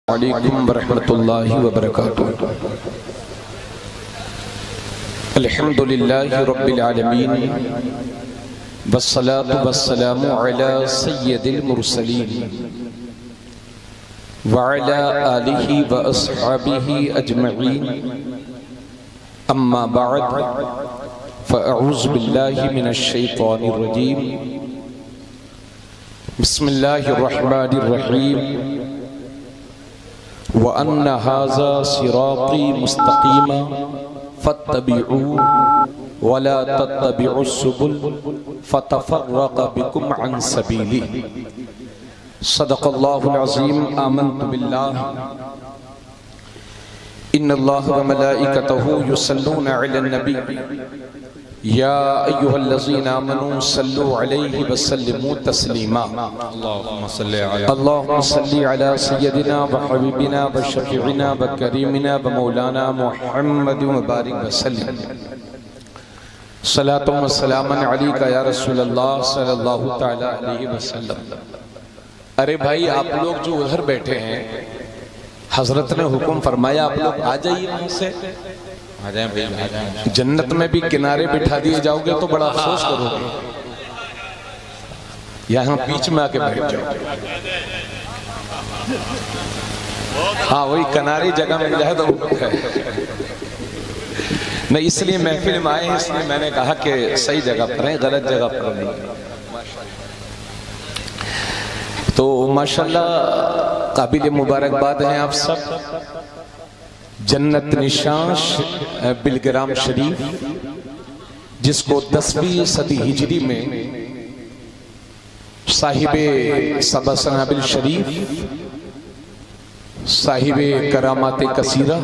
वालेकुम वरहमतुल्लाहि वबरकातुहू। अल्हम्दुलिल्लाहि रब्बिल आलमीन वस्सलातु वस्सलामु अला सय्यदिल मुरसलीन व अला आलिहि व अस्हाबिहि अजमईन। अम्मा बअद फ़अऊज़ु बिल्लाहि मिनश शैतानिर रजीम। बिस्मिल्लाहिर रहमानिर रहीम। व अन्ना हाज़ा सिराती मुस्तक़ीमा फत्तबिऊ वला तत्तबिउस्सुबुल फतफ़र्रक़ बिकुम अन सबीली। सदक़ल्लाहुल अज़ीम। आमन्तु बिल्लाह इन्नल्लाह व मलाइकतहू युसल्लूना अलन नबी या अय्युहल्लज़ीना आमनू सल्लु अलैहि व सल्लिमू तस्लीमा। अल्लाहुम्मा सल्लि अला सय्यदिना व हबीबिना व शफीइना व करीमिना व मौलाना मुहम्मद व बारिक व सल्लिम। सलातु व सलामन अलैका या रसूलल्लाह सल्लल्लाहु तआला अलैहि वसल्लम। अरे भाई, आप लोग जो उधर बैठे हैं, हजरत ने हुक्म फरमाया आप लोग आ जाइए, वहां से आ जाएं भाई, आ जाएं। जन्नत में भी किनारे बिठा दिए जाओगे तो बड़ा अफसोस करोगे, यहाँ बीच में आके बैठ जाओ। हाँ, वही किनारे जगह मिल जाए तो नहीं, इसलिए महफिल में आए हैं, इसलिए मैंने कहा कि सही जगह पर है, गलत जगह पर नहीं। तो माशाल्लाह काबिल मुबारकबाद हैं आप सब। जन्नत निशान बिलग्राम शरीफ, जिसको 10वीं सदी हिजरी में साहिबे सबसनाबिल शरीफ, साहिबे करामाते कसीरा,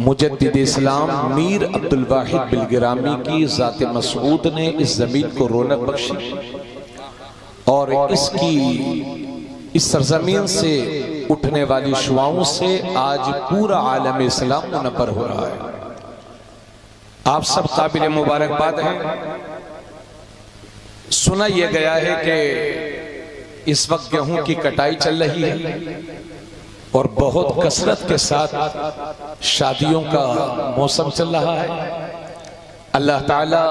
मुजद्दिद इस्लाम मीर अब्दुल वाहिद बिलग्रामी की ज़ात मसऊद ने इस जमीन को रौनक बख्शी और इस सरजमीन से उठने वाली शुआओं से आज पूरा आलम इस्लाम मुनव्वर हो रहा है। आप सब काबिल मुबारकबाद हैं। सुना यह गया है कि इस वक्त गेहूं की कटाई चल रही है और बहुत कसरत के साथ शादियों का मौसम चल रहा है। अल्लाह ताला,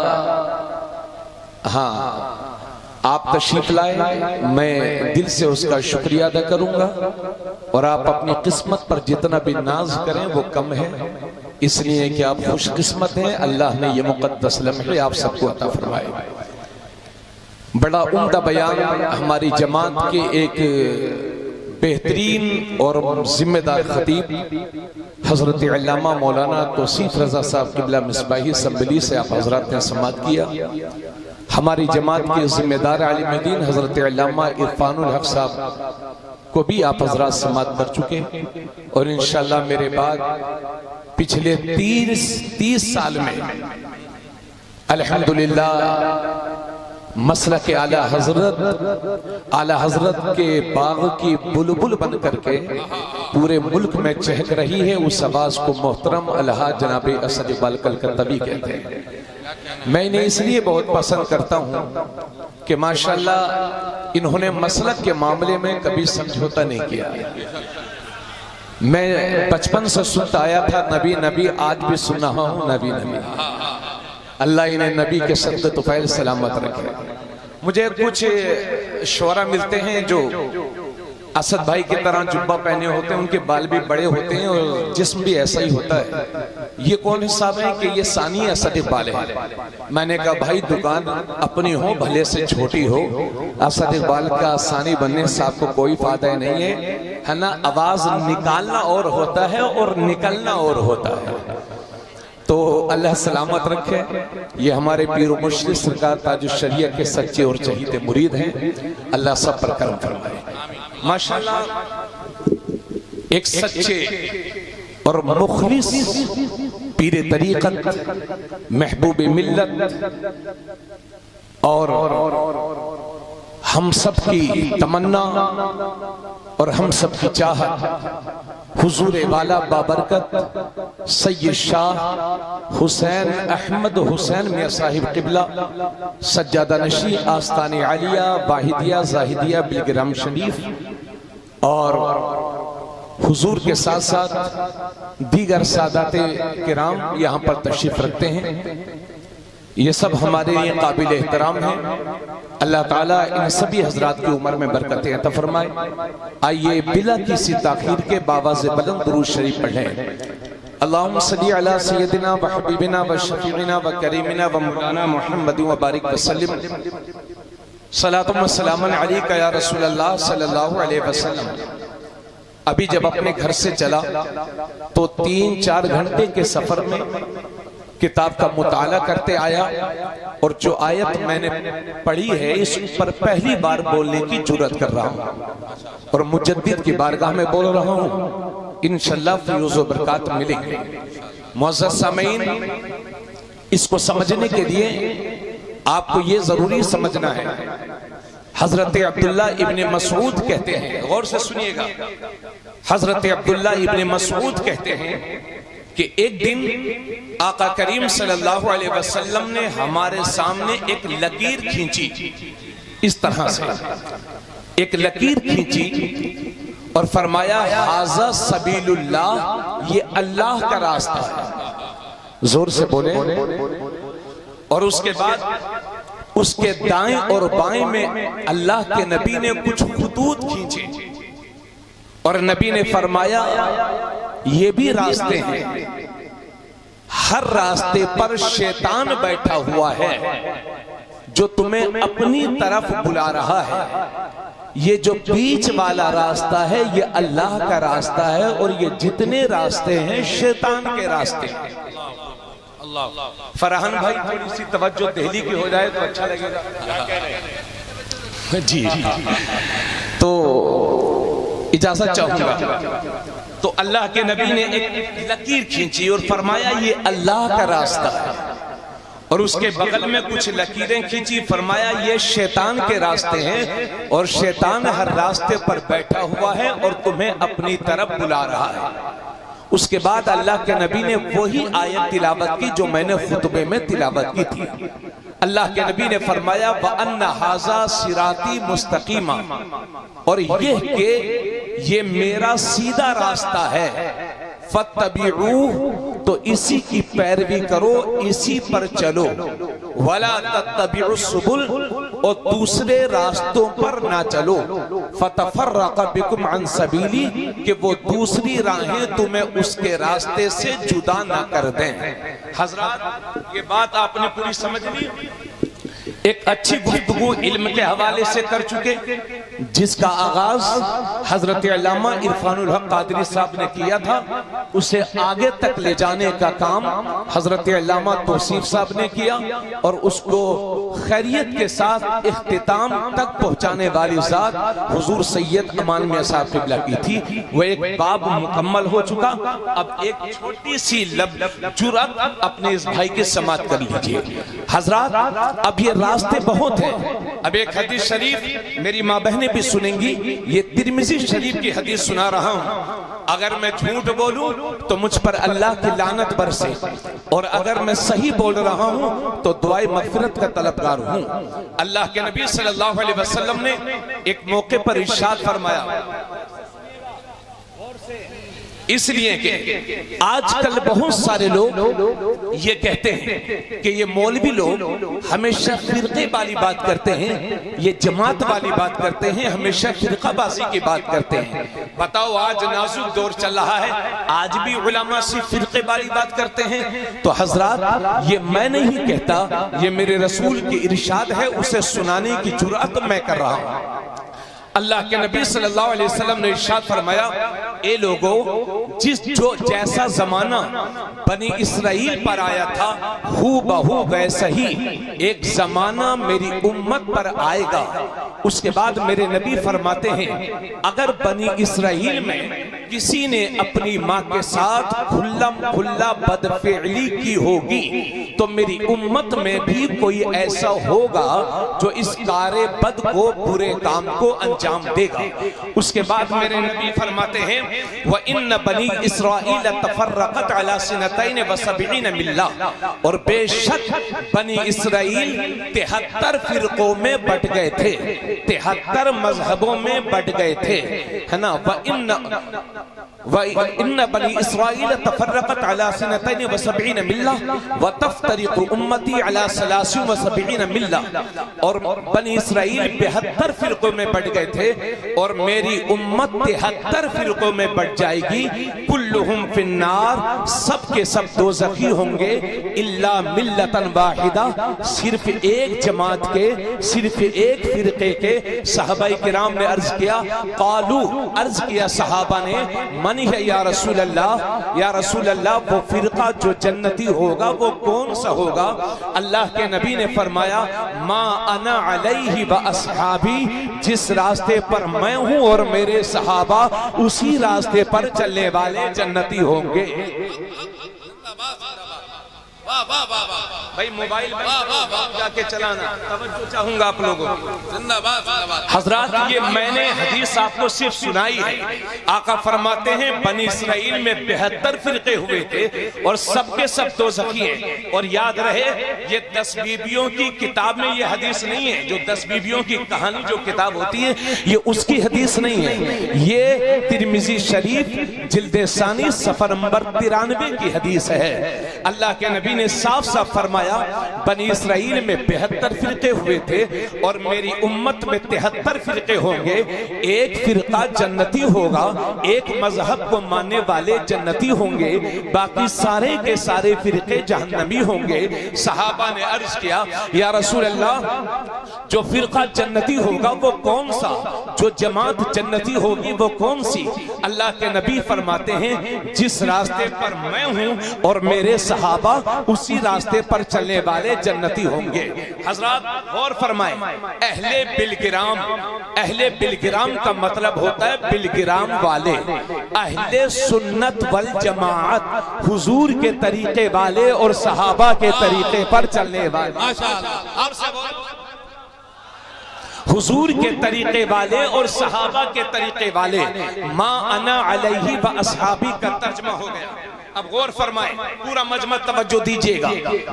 हाँ, आप तशरीफ लाए, मैं दिल से उसका शुक्रिया अदा करूंगा। और आप अपनी किस्मत पर जितना भी नाज करें वो कम है, इसलिए कि आप खुशकिस्मत हैं। अल्लाह ने ये मुक़द्दस लम्हे आप सबको अता फरमाए। बड़ा उम्दा बयान हमारी जमात के एक बेहतरीन और जिम्मेदार खतीब हजरत अल्लामा मौलाना तौसीफ रजा साहब क़िबला मिसबाही असम्बली से आप हजरात ने समाअत किया। हमारी जमात के जिम्मेदार आलिम दीन हजरत अल्लामा इरफानुल हक साहब को भी आप हजरात समाअत कर चुके हैं और इंशाअल्लाह मेरे बाद पिछले 30 साल में अल्हम्दुलिल्लाह मसलक के आला हजरत के बाग की बुलबुल बन करके पूरे मुल्क में चहक रही है। उस आवाज को मोहतरम अलहाज जनाब असद इकबाल कलकत्तवी कहते हैं। मैं इन्हें इसलिए बहुत पसंद करता हूं कि माशाल्लाह इन्होंने मसलक के मामले में कभी समझौता नहीं किया। मैं बचपन से सुनता आया था नबी नबी, आज भी सुन रहा हूं नबी नबी। अल्लाह इन्हें नबी के सद्क़े तुफ़ैल सलामत रखे। मुझे कुछ शोरा मिलते हैं जो असद भाई की तरह जुब्बा पहने होते हैं, उनके बाल भी बड़े होते हैं और जिस्म भी ऐसा ही होता है। ये कौन हिसाब है कि ये सानी असद इकबाल है? मैंने कहा भाई, दुकान अपनी हो भले से छोटी हो, असद इकबाल का सानी बनने से आपको कोई फायदा नहीं है ना। आवाज निकालना और होता है और निकलना और होता है। तो अल्लाह सलामत रखे। ये हमारे पीर मुर्शिद सरकार ताजुश शरिया के सच्चे और चहीते मुरीद हैं। अल्लाह सब पर करम फरमाए। माशाल्लाह, एक सच्चे और मुखलिस पीर तरीक़त, महबूब मिल्लत और हम सब की तमन्ना और हम सब की चाहत हुजूर वाला बाबरकत सैयद शाह हुसैन अहमद हुसैन मियां साहिब क़िबला सज्जादा नशी आस्ताने आलिया वाहिदिया जाहिदिया बिलग्राम शरीफ और हुजूर के साथ साथ दीगर सादाते किराम यहाँ पर तशरीफ रखते हैं। ये सब हमारे लिए काबिल एहतराम है। अल्लाह ताला इन सभी हजरात की उम्र में बरकतें अता फरमाए। आइए बिला किसी ताखीर के बावाज़ बुलंद दुरूद शरीफ पढ़ें। अल्लाहुम्मा सल्ली अला सय्यदिना व हबीबिना व शफीइना व करीमिना व मौलाना मुहम्मद व बारिक वसल्लम सलातुम व सलामन अलैका या रसूल अल्लाह सल्लल्लाहु अलैहि वसल्लम। अभी जब अपने घर से चला तो 3-4 घंटे के सफर में किताब का मुताला करते आया और जो आयत मैंने पढ़ी है इस पर पहली बार बोलने की जुर्रत कर रहा हूँ और मुजद्दिद की बारगाह में बोल रहा हूँ। इंशाअल्लाह फयूज़ व बरकत मिलेंगे। मुअज़्ज़ज़ सामीन, इसको समझने के लिए आपको ये जरूरी समझना है, हजरत अब्दुल्ला इब्ने मसऊद कहते हैं, गौर से सुनिएगा, हजरत अब्दुल्ला इब्ने मसऊद कहते हैं कि एक दिन आका करीम सल्लल्लाहु अलैहि वसल्लम ने हमारे सामने एक लकीर खींची। इस तरह से एक लकीर खींची और फरमाया हाज़ा सबीलुल्लाह, ये अल्लाह का रास्ता है। जोर से बोले। और उसके बाद उसके दाएं और बाएं में अल्लाह के नबी ने कुछ खुतूत खींचे और नबी ने फरमाया ये भी रास्ते हैं, हर रास्ते पर शैतान बैठा हुआ है जो तुम्हें अपनी तरफ बुला रहा है। ये जो बीच वाला रास्ता है ये अल्लाह का रास्ता है और ये जितने रास्ते हैं शैतान के रास्ते हैं। फरहान भाई थोड़ी सी तवज्जो दिल्ली की हो जाए तो अच्छा लगेगा। जी तो इजाजत चाहूंगा। तो अल्लाह के नबी ने एक लकीर खींची और फरमाया ये अल्लाह का रास्ता है और उसके बगल में कुछ लकीरें खींची, फरमाया ये शैतान के रास्ते हैं और शैतान हर रास्ते पर बैठा हुआ है और तुम्हें अपनी तरफ बुला रहा है। उसके बाद अल्लाह के नबी ने वही आयत तिलावत की जो मैंने खुतबे में तिलावत की थी। अल्लाह के नबी ने फरमाया व अन्ना हाज़ा सिराती मुस्तकीमा, और ये कि ये मेरा सीधा रास्ता है, फत्तबिऊह, तो इसी की पैरवी करो, इसी पर चलो, वला तत्तबिउस सुबुल, और दूसरे रास्तों पर ना चलो, फतफर्रक़ बिकुम अन सबीली, कि वो दूसरी राहें तुम्हें उसके रास्ते से जुदा ना कर दें। हजरात ये बात आपने पूरी समझ ली। एक अच्छी गुफ्तगू इल्म के हवाले से कर चुके, जिसका आगाज हजरत अल्लामा इरफानुल हक कादरी साहब ने किया था, उसे आगे तक ले जाने का काम हजरत अल्लामा तौसीफ साहब ने किया और उसको खैरियत के साथ इख्तिताम तक पहुंचाने वाली जात हुजूर सैयद अमान मियां साहब किबला की थी। वह एक बाब मुकम्मल हो चुका। अब एक छोटी सी जुर्अत अपने इस भाई की समात कर लीजिए। हजरात अब ये रास्ते बहुत हैं। अब एक हदीस शरीफ मेरी माँ बहनें भी सुनेंगी, ये तिरमिज़ी शरीफ की हदीस सुना रहा हूँ। अगर मैं झूठ बोलूं तो मुझ पर अल्लाह की लानत बरसे, और अगर मैं सही बोल रहा हूँ तो दुआए मग़फ़िरत का तलबगार हूँ। अल्लाह के नबी सल्लल्लाहु अलैहि वसल्लम ने एक मौके पर इरशाद फरमाया, इसलिए कि आजकल बहुत सारे लोग ये कहते हैं कि ये मौलवी लोग हमेशा फिरके वाली बात करते हैं, ये जमात वाली बात करते हैं, हमेशा फिरकाबाजी की बात करते हैं। बताओ आज नाजुक दौर चल रहा है, आज भी उलमा सिर्फ फिरके वाली बात करते हैं। तो हजरात ये मैं नहीं कहता, ये मेरे रसूल की इरशाद है, उसे सुनाने की जुर्अत मैं कर रहा हूँ। अल्लाह के नबी सल्लल्लाहु अलैहि वसल्लम ने इरशाद फरमाया, ए लोगों, जो जैसा जमाना बनी इसराइल पर आया था हू बहू वैसा ही एक जमाना मेरी उम्मत पर आएगा। उसके बाद मेरे नबी फरमाते हैं, अगर बनी इसराइल में किसी ने अपनी माँ के साथ खुल्लम खुल्ला बदफिअली की होगी तो मेरी उम्मत में भी कोई ऐसा होगा जो इस कारे बद को, बुरे काम को अंजाम देगा। उसके बाद मेरे नबी फरमाते हैं, व इन्न बनी इसराइल तफर्रक़त अला सिनतैन व सबईन मिल्ला, और बेशक बनी इसराइल 73 फिरकों में बट गए थे, 73 मजहबों में बट गए थे, है ना। व इन्न इन्ना बनी इसराइल तफर्रक़त अला सनतैन व सबईन मिल्ला व तफ्तरिक़ु उम्मती अला सलासिन व सबईन मिल्ला। और बनी इसराइल 72 फिरकों में बढ़ गए थे और मेरी उम्मत 73 फिरकों में बढ़ जाएगी। कुल्लुहुम फिन्नार, सब के सब दोज़खी होंगे। इल्ला मिल्लतन वाहिदा, सिर्फ एक जमात के, सिर्फ एक फिरके के। सहाबाई किराम ने अर्ज किया, कालू, अर्ज किया सहाबा ने, मनी है या रसूल अल्लाह, या रसूल अल्लाह वो फिरका जो जन्नती होगा वो कौन सा होगा? अल्लाह के नबी ने फरमाया, मा अना अलैहि व अस्हाबी, जिस रास्ते पर मैं हूं और मेरे सहाबा उसी रास्ते पर चलने वाले जन्नती होंगे। भाई मोबाइल जाके चलाना, तवज्जो चाहूंगा आप लोगों को। हजरात, ये मैंने हदीस आपको सिर्फ सुनाई है। आका फरमाते हैं बनी इसराइल में 72 फिरके हुए थे और सबके सब दोज़खी हैं। और याद रहे, ये 10 बीबियों की किताब में ये हदीस नहीं है। जो 10 बीबियों की कहानी जो किताब होती है, ये उसकी हदीस नहीं है। ये तिरमिज़ी शरीफ जिल्द सानी सफर नंबर 93 की हदीस है। अल्लाह के नबी ने साफ साफ फरमाया, बनी इसराइल में 72 फिरके हुए थे और मेरी उम्मत में 73 फिरके होंगे। एक फिरका जन्नती होगा, एक मजहब को मानने वाले जन्नती होंगे, बाकी सारे के सारे फिरके जहन्नमी होंगे। सहाबा ने अर्ज किया, या रसूल अल्लाह जो फिरका जन्नती होगा वो कौन सा? जो जमात जन्नती होगी वो कौन सी? अल्लाह के नबी फरमाते हैं, जिस रास्ते पर मैं हूं और मेरे सहाबा उसी रास्ते पर चलने वाले जन्नती होंगे। हजरात गौर फरमाएं, अहले बिलगिराम, अहले बिलगिराम का मतलब होता है बिलगिराम वाले, अहले सुन्नत वल जमाअत, हुजूर के तरीके वाले और सहाबा के तरीके पर चलने वाले। माशाअल्लाह, आपसे बोल, हुजूर के तरीके वाले और सहाबा के तरीके वाले। मा अना अलैहि व अस्हाबी का तर्जमा हो गया। अब गौर फरमाएं, पूरा मजमा तवज्जो दीजिएगा।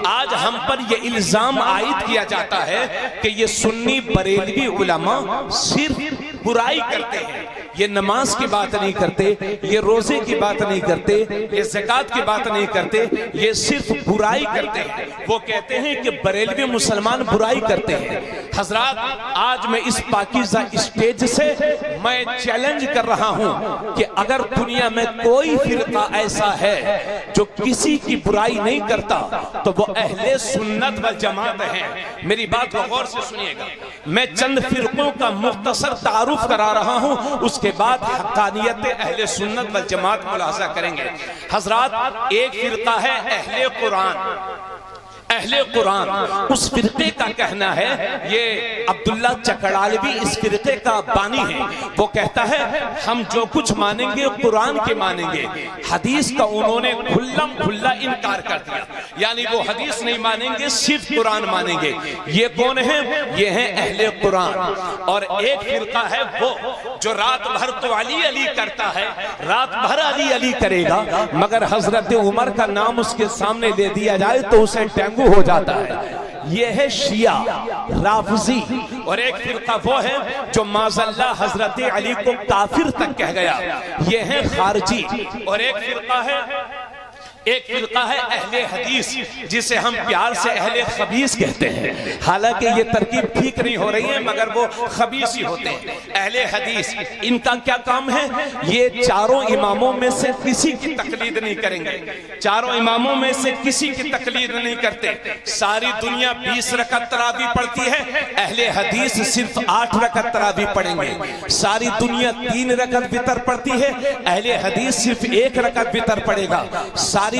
आज हम पर यह इल्जाम आयद किया जाता है कि ये सुन्नी बरेलवी उलमा सिर्फ बुराई करते हैं, ये नमाज की बात नहीं करते, ये रोजे की बात नहीं करते, ये ज़कात की बात नहीं करते, ये सिर्फ बुराई करते हैं। वो कहते हैं कि बरेलवी मुसलमान बुराई करते हैं। हजरात, आज मैं इस पाकीज़ा स्टेज से मैं चैलेंज कर रहा हूं कि अगर दुनिया में कोई फिरका ऐसा है जो किसी की बुराई नहीं करता तो वो अहले सुन्नत व जमात है। मेरी बात को गौर से सुनिएगा। मैं चंद फिरकों का मुख्तसर तारुफ करा रहा हूं, उसके बाद हक़ानियत अहले सुन्नत व जमात मुलाहज़ा करेंगे। हजरात, एक फिरका है अहले कुरान। अहले कुरान, उस फिरके का कहना है, ये अब्दुल्ला चकड़ालवी इस फिरके का बानी है। वो कहता है हम जो कुछ मानेंगे कुरान के मानेंगे। हदीस का उन्होंने खुल्लम खुल्ला इनकार कर दिया, यानी वो हदीस नहीं मानेंगे, सिर्फ कुरान मानेंगे। ये कौन है? ये है अहले कुरान। और एक फिरका है वो जो रात भर तो अली अली करता है, रात भर अली अली करेगा, मगर हजरत उमर का नाम उसके सामने ले दिया जाए तो उसे डेंगू हो जाता है। ये है शिया राफजी। और एक फिरका वो है जो माज़ल्ला हजरत अली को काफिर तक कह गया, ये है खारजी। और एक फिरका है अहले हदीस, जिसे हम प्यार से अहले खबीस कहते हैं। हालांकि ये तरकीब ठीक नहीं हो रही है, मगर वो खबीस ही होते हैं। अहले हदीस, इनका क्या काम है? ये चारों इमामों में से किसी की तकलीद नहीं करेंगे, चारों इमामों में से किसी की तकलीद नहीं करते। सारी दुनिया 20 रकअत तरावी पढ़ती है, अहले हदीस सिर्फ 8 रकअत तरावी पढ़ेंगे। सारी दुनिया 3 रकअत वितर पढ़ती है, अहले हदीस सिर्फ 1 रकअत वितर पढ़ेगा। सारी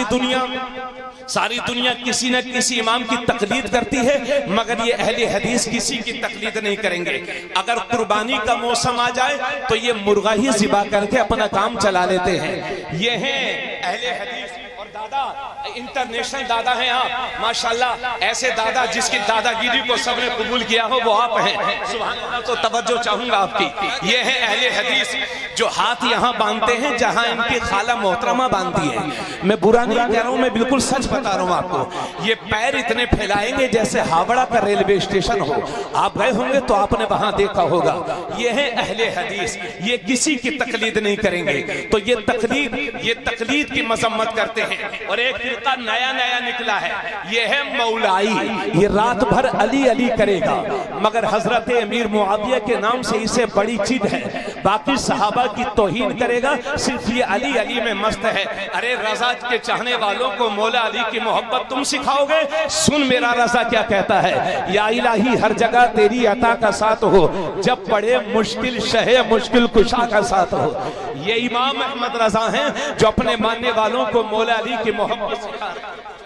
दुनिया किसी न किसी इमाम की तकलीद करती है, मगर ये अहले हदीस किसी की तकलीद नहीं करेंगे। अगर कुर्बानी का मौसम आ जाए तो ये मुर्गा ही ज़िबा करके अपना काम चला लेते हैं। ये हैं अहले हदीस। और दादा इंटरनेशनल दादा हैं आप माशाल्लाह। ऐसे दादा जिसकी दादागिरी को सबने कबूल किया हो वो आप हैं, सुभान अल्लाह। तो तवज्जो चाहूंगा आपकी। ये है अहले हदीस जो हाथ यहाँ बांधते हैं जहां इनकी खाला मोहतरमा बांधती है। मैं बुरा नहीं कह रहा हूं, मैं बिल्कुल सच बता रहा हूं आपको। ये पैर इतने फैलाएंगे जैसे हावड़ा का रेलवे स्टेशन हो। आप गए होंगे तो आपने वहां देखा होगा। ये है अहले हदीस, ये किसी की तकलीद नहीं करेंगे। तो ये तकलीद की मजम्मत करते हैं। और एक फिरका नया नया निकला है, ये है मौलाई। ये रात भर अली अली करेगा, मगर हजरत अमीर मुआविया के नाम से इसे बड़ी चीज है। बाकी सहाबा की तौहीन करेगा, सिर्फ ये अली अली में मस्त है। अरे रजा के चाहने वालों को मौला अली की मोहब्बत तुम सिखाओगे? सुन मेरा रजा क्या कहता है, या इलाही हर जगह तेरी अता का साथ हो, जब पड़े मुश्किल शहे मुश्किल कुशा का साथ हो। ये इमाम अहमद रजा हैं जो अपने मानने वालों को मौला अली की मोहब्बत सिखा रहे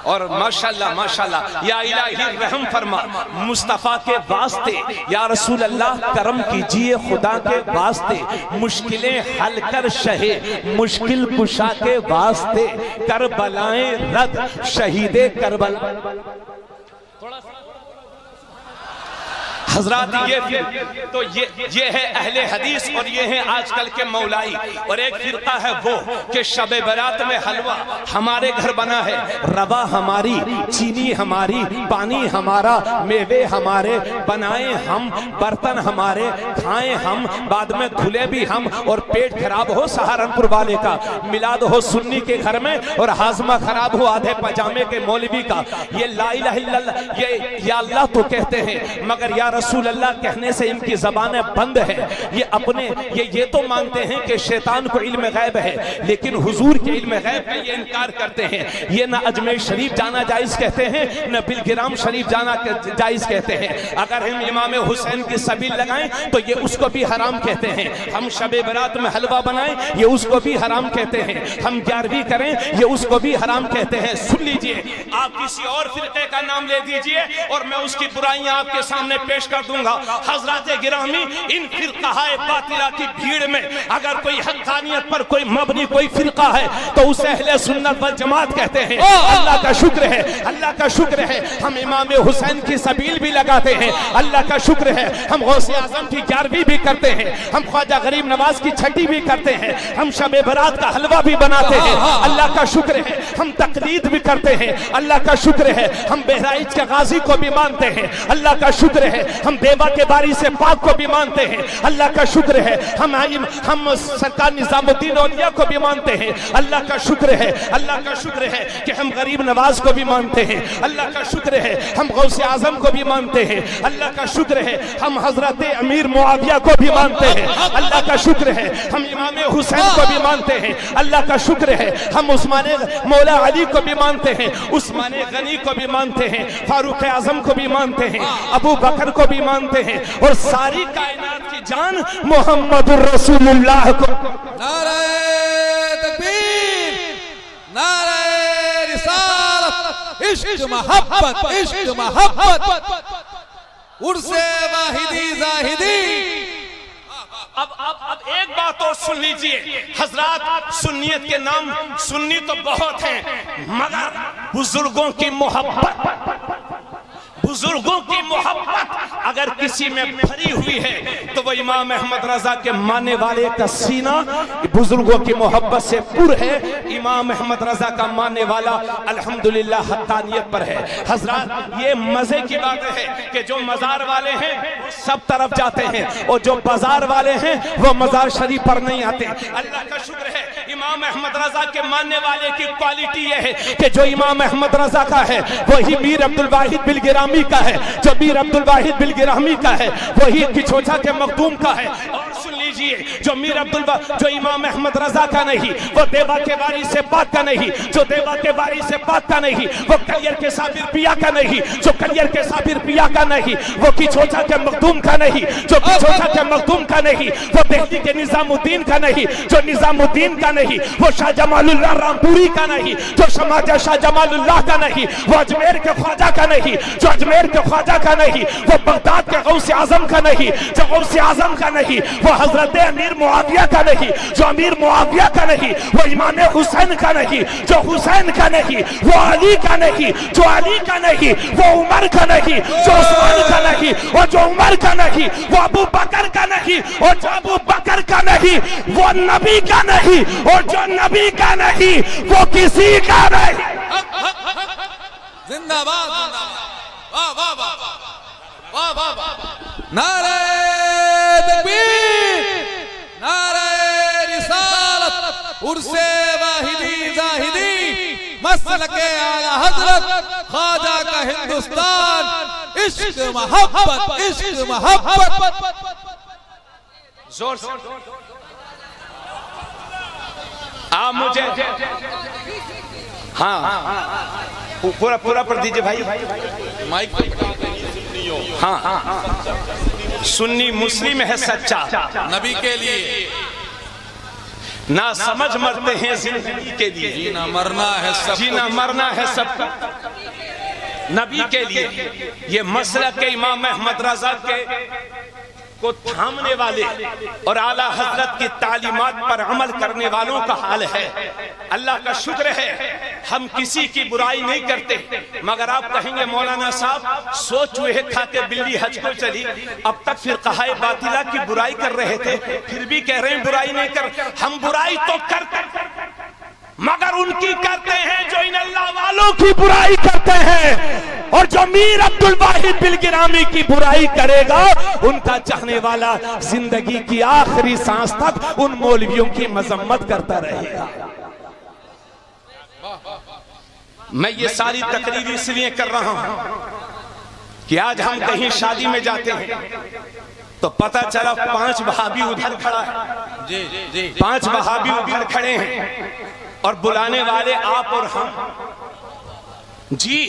और माशाल्लाह माशाल्लाह। या इलाही रहम फरमा मुस्तफ़ा के वास्ते, या रसूल अल्लाह करम कीजिए खुदा के वास्ते, मुश्किलें हल कर शहे मुश्किल कुशा के वास्ते, करबलाएं रद शहीदे करबला। हजरात ये है अहले हदीस और ये है आजकल के मौलाई। और एक फिरका है वो कि शबे बरात में हलवा हमारे घर बना है, रवा हमारी, चीनी हमारी, पानी हमारा, मेवे हमारे, बनाए हम, बर्तन हमारे, खाएं हम, बाद में धुले भी हम। और पेट खराब हो सहारनपुर वाले का, मिलाद हो सुन्नी के घर में, और हाजमा खराब हो आधे पजामे के मौलवी का। ये ला इलाहा इल्लल्लाह, ये या अल्लाह तो कहते हैं, मगर या रसूल अल्लाह कहने से इनकी ज़बानें बंद है। ये अपने ये तो मानते हैं कि शैतान को इल्म गैब है, लेकिन हुजूर के इल्म गैब का ये इनकार करते हैं। ये ना अजमेर शरीफ जाना जायज़ कहते हैं, न बिलगिराम शरीफ जाना जायज़ कहते हैं। अगर हम इमाम हुसैन की सबील लगाएं तो ये उसको भी हराम कहते हैं। हम शबे बरात में हलवा बनाएं ये उसको भी हराम कहते हैं। हम 11वीं करें ये उसको भी हराम कहते हैं। सुन लीजिए, आप किसी और फिरके का नाम ले दीजिए और मैं उसकी बुराइयां आपके सामने पेश कर दूंगा। हजरत गिरामी, इन फिरकाए बातिला की भीड़ में अगर कोई हक्कानियत पर कोई मबनी कोई फिरका है तो उसे अहले सुन्नत वल जमात कहते हैं। अल्लाह का शुक्र है, अल्लाह का शुक्र है, हम इमाम हुसैन की सबील भी लगाते हैं। अल्लाह का शुक्र है, हम गौसे आजम की 11वीं भी करते हैं, हम ख्वाजा गरीब नवाज की छठी भी करते हैं, हम शबे बरात का हलवा भी बनाते हैं। अल्लाह का शुक्र है, हम तकलीद भी करते हैं। अल्लाह का शुक्र है, हम बहराइच के गाजी को भी मानते हैं। अल्लाह का शुक्र है, हम देवा के बारी से पाक को भी मानते हैं। अल्लाह का शुक्र है, हम सरकार निजामुद्दीन औलिया को भी मानते हैं। अल्लाह का शुक्र है, अल्लाह का शुक्र है कि हम गरीब नवाज को भी मानते हैं। अल्लाह का शुक्र है, हम गौसे आजम को भी मानते हैं। अल्लाह का शुक्र है, हम हजरत अमीर मुआविया को भी मानते हैं। अल्लाह का शुक्र है, हम इमाम हुसैन को भी मानते हैं। अल्लाह का शुक्र है, हम उस्मान मौला अली को भी मानते हैं, उस्मान गनी को भी मानते हैं, फारूक आजम को भी मानते हैं, अबू बकर को भी मानते हैं, और सारी कायनात की जान मोहम्मद रसूलुल्लाह को। नारे तकबीर, नारे रिसालत, इश्क मोहब्बत, इश्क मोहब्बत, उर्से वाहिदी जाहिदी। अब एक बात और सुन लीजिए हजरात, सुन्नियत के नाम सुन्नी तो बहुत हैं, मगर बुजुर्गों की मोहब्बत, बुजुर्गों की मोहब्बत अगर किसी में भरी हुई है तो वो इमाम अहमद रजा के मानने वाले का सीना बुजुर्गों की मोहब्बत से पुर है। इमाम अहमद रजा का मानने वाला अल्हम्दुलिल्लाह हक्कानियत पर है। हजरात, ये मजे की बात है कि जो मजार वाले हैं सब तरफ जाते हैं और जो बाजार वाले हैं वो मजार शरीफ पर नहीं आते। अल्लाह का शुक्र है, इमाम अहमद रजा के मानने वाले की क्वालिटी यह है कि जो इमाम अहमद रजा का है वही मीर अब्दुल वाहिद बिलगिरामी का है, जो मीर अब्दुल वाहिद बिलगिरामी का है वही किछोछा के मखदूम का है। और सुन लीजिए, जो मीर जो इमाम अहमद रजा का नहीं वो देवा के वारी से पाक का नहीं, जो देवा के वारी से पाक का नहीं वो कलियर के साबिर पिया का नहीं, जो कलियर के साबिर पिया का नहीं वो किछोछा के मखदूम का नहीं, जो किछोछा के मखदूम का नहीं वो दिल्ली के निजामुद्दीन का नहीं, जो निजामुद्दीन का नहीं वो शाह जमालुल्लाह रामपुरी का नहीं, जो समाजा शाह जमालुल्लाह का नहीं वो अजमेर के ख्वाजा का नहीं, जो अजमेर के ख्वाजा का नहीं वो बगदाद के गौसे आजम का नहीं, जो गौसे आजम का नहीं वो हजरत अमीर मुआविया का नहीं, जो अमीर मुआविया का नहीं वो इमाम हुसैन का नहीं, जो हुसैन का नहीं वो अली का नहीं, जो अली का नहीं वो उमर का नहीं, जो उस्मान का नहीं और जो उमर का नहीं वो अबू बकर का नहीं, और जो अबू बकर का नहीं वो नबी का नहीं, और जो नबी का नहीं वो किसी का नहीं। जिंदाबाद वाह वाह वाह वाह वाह वाह। नारे तकबीर, नारे रिसालत, उर्से वाहिदी जाहिदी, मसलके आला हजरत ख्वाजा का हिंदुस्तान, इश्क मोहब्बत, इश्क मोहब्बत। जोर से आप मुझे हाँ पूरा पूरा पर दीजिए भाई, माइक हाँ। सुन्नी मुस्लिम है सच्चा, नबी के लिए ना समझ मरते हैं जिंदगी के लिए, जीना मरना है सब, जीना मरना है सबका नबी के लिए। ये मसला के इमाम अहमद रजा के को थामने वाले और आला हजरत की तालीमात पर अमल करने वालों का हाल है। अल्लाह का शुक्र है हम किसी की बुराई नहीं करते, मगर आप कहेंगे मौलाना साहब सो चूहे खा के बिल्ली हज को चली, अब तक फिर कहा बातिला की बुराई कर रहे थे, फिर भी कह रहे हैं बुराई नहीं कर। हम बुराई तो करते मगर उनकी करते हैं जो इन अल्लाह वालों की बुराई करते हैं, और जो मीर अब्दुल वाहिद बिलगिरामी की बुराई करेगा उनका चाहने वाला जिंदगी की आखिरी सांस तक उन मौलवियों की मजम्मत करता रहेगा। मैं ये सारी तकरीर इसलिए कर रहा हूं कि आज हम कहीं शादी में जाते हैं तो पता चला 5 वहाबी उधर खड़ा है, जी जी 5 वहाबी उधर खड़े हैं और बुलाने वाले आप और हम। जी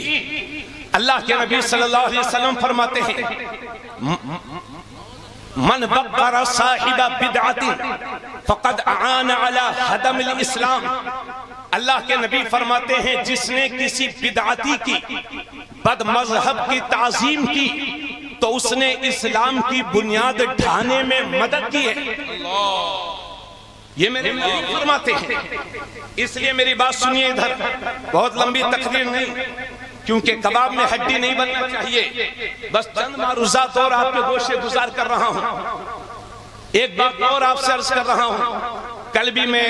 अल्लाह के नबी सल्लल्लाहु अलैहि वसल्लम फरमाते हैं मन बक्कर साहिबा बिदअतिन फक़द आन अला हदमिल इस्लाम। अल्लाह के नबी फरमाते हैं जिसने किसी बिदअती की बद मजहब की ताजीम की तो उसने इस्लाम की बुनियाद ढाने में मदद की है। ये मेरे नबी फरमाते हैं, इसलिए मेरी बात सुनिए इधर, बहुत लंबी तकरीर नहीं क्योंकि कबाब में हड्डी नहीं बनना चाहिए, बस चंद मारूजात और आपके गोशे गुजार कर रहा हूं। एक बात और आपसे अर्ज कर रहा हूं, कल भी मैं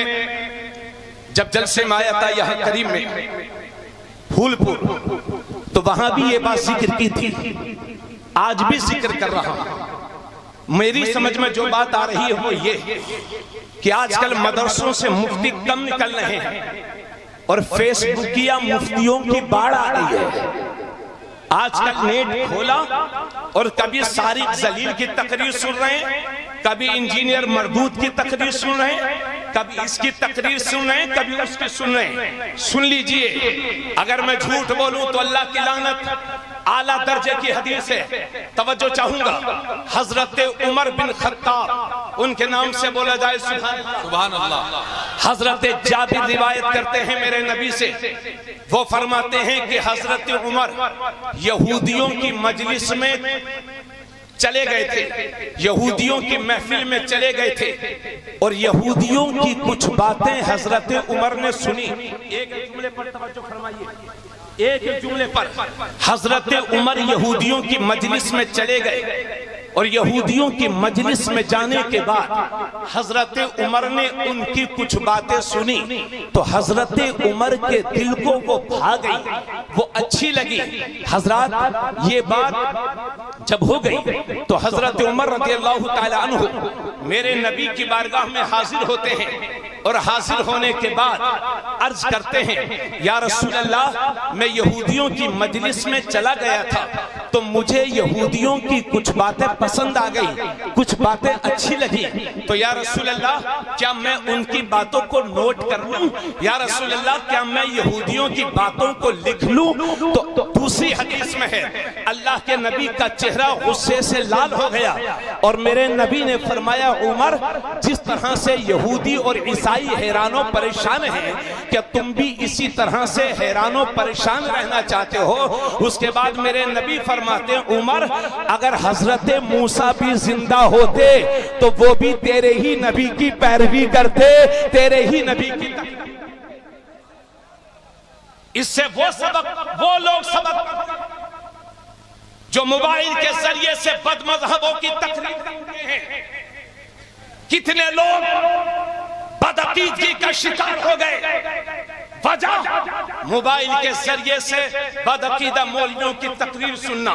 जब जलसे में आया था यहाँ करीब में फूलपुर, तो वहां भी ये बात जिक्र की थी, आज भी जिक्र कर रहा हूं। मेरी समझ में जो बात आ रही है वो ये कि आजकल मदरसों से मुफ्ती कम निकल रहे हैं और फेसबुकिया मुफ्तियों की बाढ़ आ रही है। आजकल नेट खोला और कभी सारिक जलील की तकरीर सुन रहे हैं, कभी इंजीनियर मरदूद की तकरीर सुन रहे हैं, कभी इसकी तकरीर सुन रहे हैं, कभी उसकी सुन रहे हैं। सुन लीजिए, अगर मैं झूठ बोलूं तो अल्लाह की लानत। आला दर्जे की हदीस है, तवज्जो चाहूंगा। हजरत उमर बिन खत्ताब, उनके नाम से बोला जाए सुभान अल्लाह। हजरत जाबिर रिवायत करते हैं मेरे नबी से, वो फरमाते हैं कि हजरत उमर यहूदियों की मजलिस में चले गए थे, यहूदियों की महफिल में चले गए थे और यहूदियों की कुछ बातें हजरत उमर ने सुनी। एक जुमले पर तवज्जो फरमाइए, एक जुमले पर। हजरत उमर यहूदियों की मजलिस में चले गए और यहूदियों की मजलिस में जाने के बाद हजरत उमर ने उनकी कुछ बातें सुनी तो हजरत उमर के दिल को वो भा गई, वो अच्छी लगी। हजरत ये बात जब हो गई तो हजरत उमर रज़ियल्लाहु ताला अन्हु मेरे नबी की बारगाह में हाजिर होते हैं और हाजिर होने के बाद अर्ज करते हैं, या रसूल अल्लाह, मैं यहूदियों की मजलिस में चला गया था तो मुझे यहूदियों की कुछ बातें पसंद आ गई, कुछ बातें अच्छी लगी, तो या रसूल अल्लाह क्या मैं उनकी बातों को नोट कर लूं? या रसूल अल्लाह क्या मैं यहूदियों की बातों को लिख लूं? तो दूसरी हदीस में है, अल्लाह के नबी का चेहरा गुस्से से लाल हो गया और मेरे नबी ने फरमाया, उमर, जिस तरह से यहूदी और ईसाई हैरानो परेशान हैं, क्या तुम भी इसी तरह से हैरानो परेशान रहना चाहते हो? उसके बाद मेरे नबी फरमाया फरमाते हैं उमर, अगर हजरत मूसा भी जिंदा होते तो वो भी तेरे ही नबी की पैरवी करते, तेरे ही नबी की। इससे वो लोग सबक जो मोबाइल के जरिए से बदमज़हबों की तकरीर करते हैं। कितने लोग बदअकीदगी का शिकार हो गए, वजह मोबाइल के जरिए से बदअकीदा मौलवियों की तकरीर सुनना।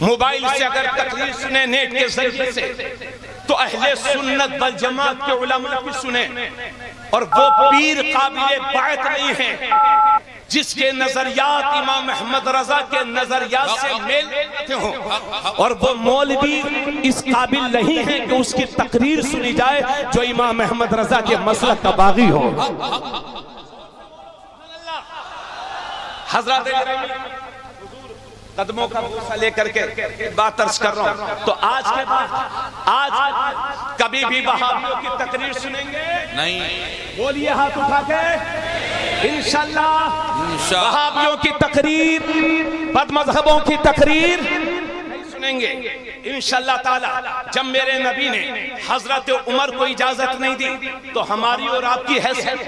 मोबाइल से अगर तकरीर सुने नेट के जरिए से तो अहले सुन्नत वल जमात के उलमा की सुने, और वो पीर काबिले बात नहीं है जिसके नजरियात इमाम अहमद रजा के नजरियात से मेल खाते हो, और वो मौलवी इस काबिल नहीं है कि उसकी तकरीर सुनी जाए जो इमाम अहमद रजा के मसलक का बागी हो। हजरत कदमों का भूसा लेकर के बात अर्ज कर रहा हूं, तो आज के बाद आज कभी भी वहाबियों की तकरीर सुनेंगे नहीं? बोलिए हाथ उठा के। इंशाअल्लाह वहाबियों की तकरीर, बदमज़हबों की तकरीर नहीं सुनेंगे इंशाअल्लाह ताला। जब मेरे नबी ने हजरत उमर को इजाजत नहीं दी तो हमारी और आपकी हैसियत,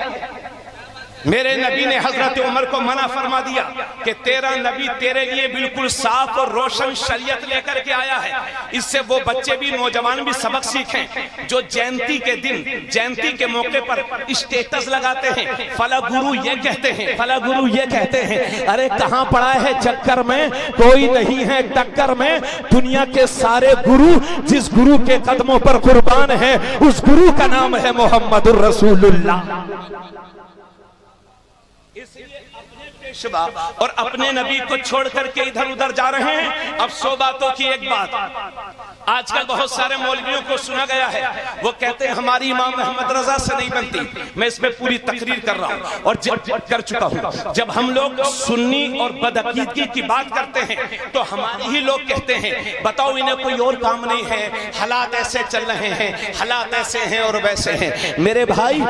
मेरे नबी ने हजरत उमर को मना फरमा दिया कि तेरा नबी तेरे लिए बिल्कुल साफ और रोशन शरीयत लेकर के आया है। इससे वो बच्चे भी, नौजवान भी सबक सीखें जो जयंती के दिन, जयंती के मौके पर स्टेटस लगाते हैं, फला गुरु ये कहते हैं, फला गुरु ये कहते हैं। अरे कहां पड़ा है चक्कर में, कोई नहीं है टक्कर में। दुनिया के सारे गुरु जिस गुरु के कदमों पर कुर्बान है उस गुरु का नाम है मोहम्मदुर रसूलुल्लाह। इसलिए अपने पेशवा और अपने नबी को छोड़ करके इधर उधर जा रहे हैं। अब 100 बातों की एक बात, आजकल बहुत सारे मौलवियों को सुना गया है, वो कहते हैं हमारी इमाम अहमद रजा से नहीं बनती। मैं इसमें पूरी तकरीर कर रहा हूं और कर चुका हूं। जब हम लोग सुन्नी और बदअकीदगी की बात करते हैं तो हमारे ही लोग कहते हैं बताओ इन्हें कोई और काम नहीं है, हालात ऐसे चल रहे हैं, हालात ऐसे हैं और वैसे हैं। मेरे भाई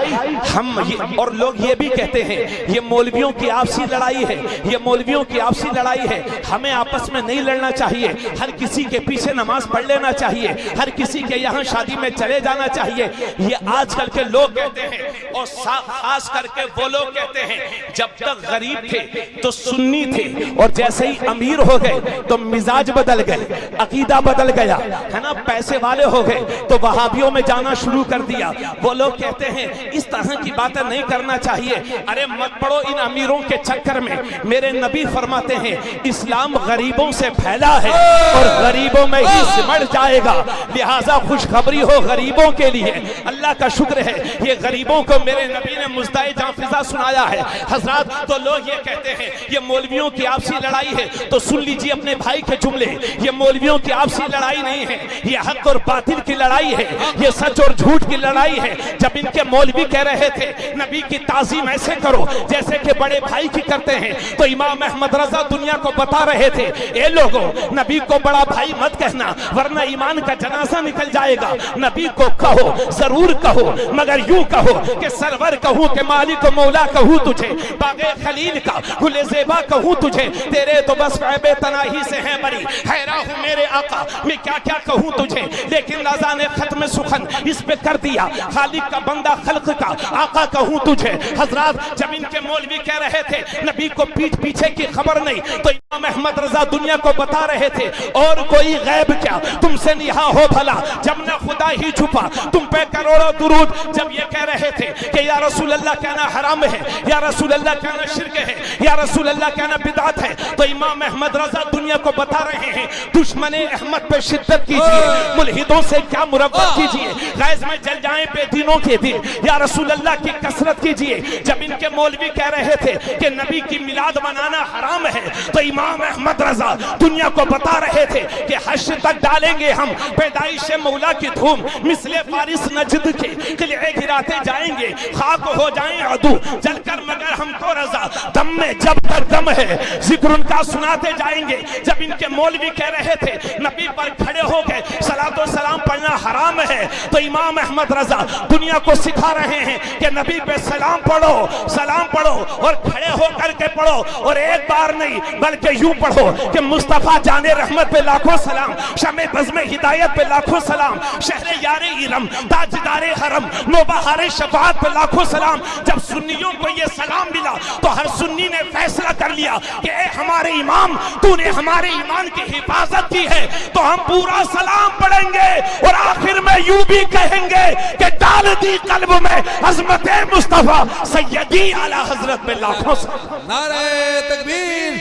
हम और लोग ये भी कहते हैं ये मौलवियों की आपसी लड़ाई है, ये मौलवियों की आपसी लड़ाई है। हमें आपस में नहीं लड़ना चाहिए, हर किसी के पीछे नमाज पढ़ लेना चाहिए, हर किसी के यहाँ शादी में चले जाना चाहिए। ये आजकल के लोग कहते हैं, और खास करके वो लोग कहते हैं जब तक गरीब थे तो सुन्नी थे, और जैसे ही अमीर हो गए तो मिजाज बदल गए, अकीदा बदल गया, है ना, पैसे वाले हो गए तो वहाबियों में जाना शुरू कर दिया। वो लोग कहते हैं इस तरह की बातें नहीं करना चाहिए। अरे मत पड़ो इन अमीरों के चक्कर में। मेरे नबी फरमाते हैं इस्लाम गरीबों से फैला है और गरीबों में ही सिमट जाएगा, लिहाजा खुशखबरी हो गरीबों के लिए। अल्लाह का शुक्र है ये गरीबों को मेरे नबी ने मुस्ताए जाफिजा सुनाया है। हजरत तो लोग ये कहते हैं ये मौलवियों की आपसी लड़ाई है, तो सुन लीजिए अपने भाई के जुमले, ये मौलवियों की आपसी लड़ाई नहीं है, ये हक और बातिल की लड़ाई है, ये सच और झूठ की लड़ाई है। जब इनके मौलवी कह रहे थे नबी की ताजीम ऐसे करो जैसे कि बड़े भाई की करते हैं, तो इमाम अहमद रजा दुनिया को बता रहे थे ए लोगों नबी को बड़ा भाई मत कहना वरना ईमान का जनाजा निकल जाएगा। नबी को कहो, जरूर कहो, मगर यूं कहो कि सरवर कहूं कि मालिक मौला कहूं तुझे, बागे खलील का गुले ज़ेबा कहूं तुझे, तेरे तो बस ऐबे तनाही से है बरी, हैरा हूं मेरे आका मैं क्या क्या कहूं तुझे। लेकिन रजा ने खत्म सुखन इस पे कर दिया, खालिक का बंदा खल्क का आका कहूं तुझे। हजरत जब इनके मौलवी कह रहे थे नबी को पीठ पीछे की खबर नहीं, तो इमाम अहमद रजा दुनिया को बता रहे थे और कोई गैब क्या तुमसे निहा हो भला, जब न खुदा ही छुपा तुम पे करोड़ों दुरूद। जब ये कह रहे थे कि या रसूल अल्लाह कहना हराम है, या रसूल अल्लाह कहना शिर्क है, या रसूल अल्लाह कहना बिदात है, तो इमाम अहमद रजा दुनिया को बता रहे हैं दुश्मने अहमद पे शिद्दत कीजिए, मुल्हिदों से क्या मुरब्बत कीजिए, गैज़ में जल जाएं बेदीनों के दिन, या रसूल अल्लाह की कसरत कीजिए। जब इनके मौलवी कह रहे थे कि नबी की मिलाद मनाना हराम है, तो इमाम अहमद रजा दुनिया को बता रहे थे कि हश्र तक डालेंगे हम पैदाइश मौला की धूम, मिसले फारिस नजद के किले गिराते जाएंगे, खाक हो जाएं अदू जलकर मगर हमको रजा, दम में जब तक दम है जिक्र उनका सुनाते जाएंगे। जब इनके मौलवी कह रहे थे नबी पर खड़े हो गए सलातो सलाम पढ़ना हराम है, तो इमाम अहमद रजा दुनिया को सिखा रहे हैं कि नबी पे सलाम पढ़ो और खड़े होकर करके पढ़ो, और एक बार नहीं बल्कि यूं पढ़ो कि मुस्तफा जाने रहमत पे लाखों सलाम, शमे बज़्मे हिदायत पे लाखों सलाम, शहरे यारे इरम, ताजदारे हरम, नौबहारे शफाअत पे लाखों सलाम। जब सुन्नियों को ये सलाम मिला तो हर सुन्नी ने फैसला कर लिया कि ए हमारे इमाम, तूने हमारे ईमान की हिफाजत की है तो हम पूरा सलाम पढ़ेंगे, और आखिर में यूं भी कहेंगे कि डाल दी कल्ब में अज़मत मुस्तफा सैयदी आला हजरत पे लाखों सलाम। नारे तकबीर,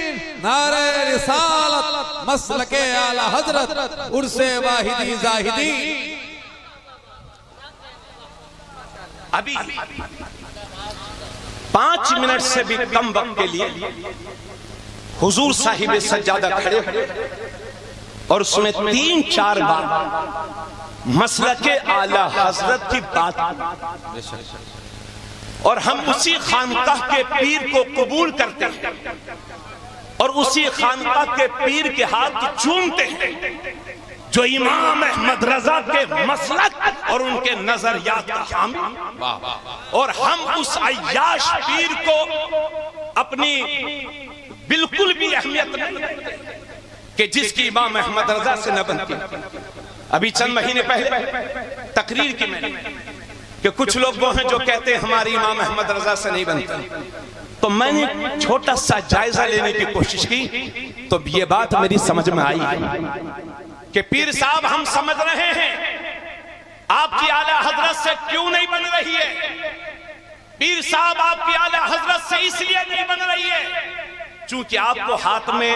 नारे रिसालत, मसलके आला हजरत, उर्से वाहिदी जाहिदी। अभी 5 मिनट से भी कम वक्त के लिए हुजूर साहिब सज्जादा खड़े हुए और उसमें 3-4 बार मसलके आला हजरत की बात, और हम उसी खानकाह के पीर को कबूल करते हैं और उसी खानकाह के पीर के हाथ चूमते हैं जो इमाम अहमद रजा के मसलक और उनके नजरियात का हामी, और हम उस अय्याश पीर को अपनी बिल्कुल भी अहमियत नहीं कि जिसकी इमाम अहमद रजा से न बनती। अभी चंद महीने पहले तकरीर की मैंने कि कुछ लोग वो हैं जो कहते हैं हमारी इमाम अहमद रजा से नहीं बनती, तो मैंने छोटा सा जायजा लेने की कोशिश की तो ये बात मेरी समझ में आई कि पीर साहब हम समझ रहे हैं आपकी आला हजरत से क्यों नहीं बन रही है। पीर साहब आपकी आला हजरत से इसलिए नहीं बन रही है क्योंकि आपको हाथ में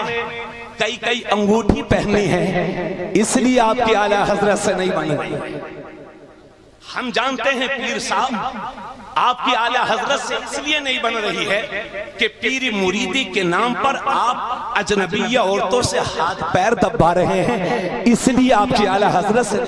कई अंगूठी पहननी है, इसलिए आपकी आला हजरत से नहीं बन रही है। हम जानते हैं पीर साहब आपकी आला हजरत से इसलिए नहीं बन रही है कि पीरी मुरीदी के नाम पर आप अजनबिया औरतों से हाथ पैर दबा रहे हैं, इसलिए आपकी आला हजरत से।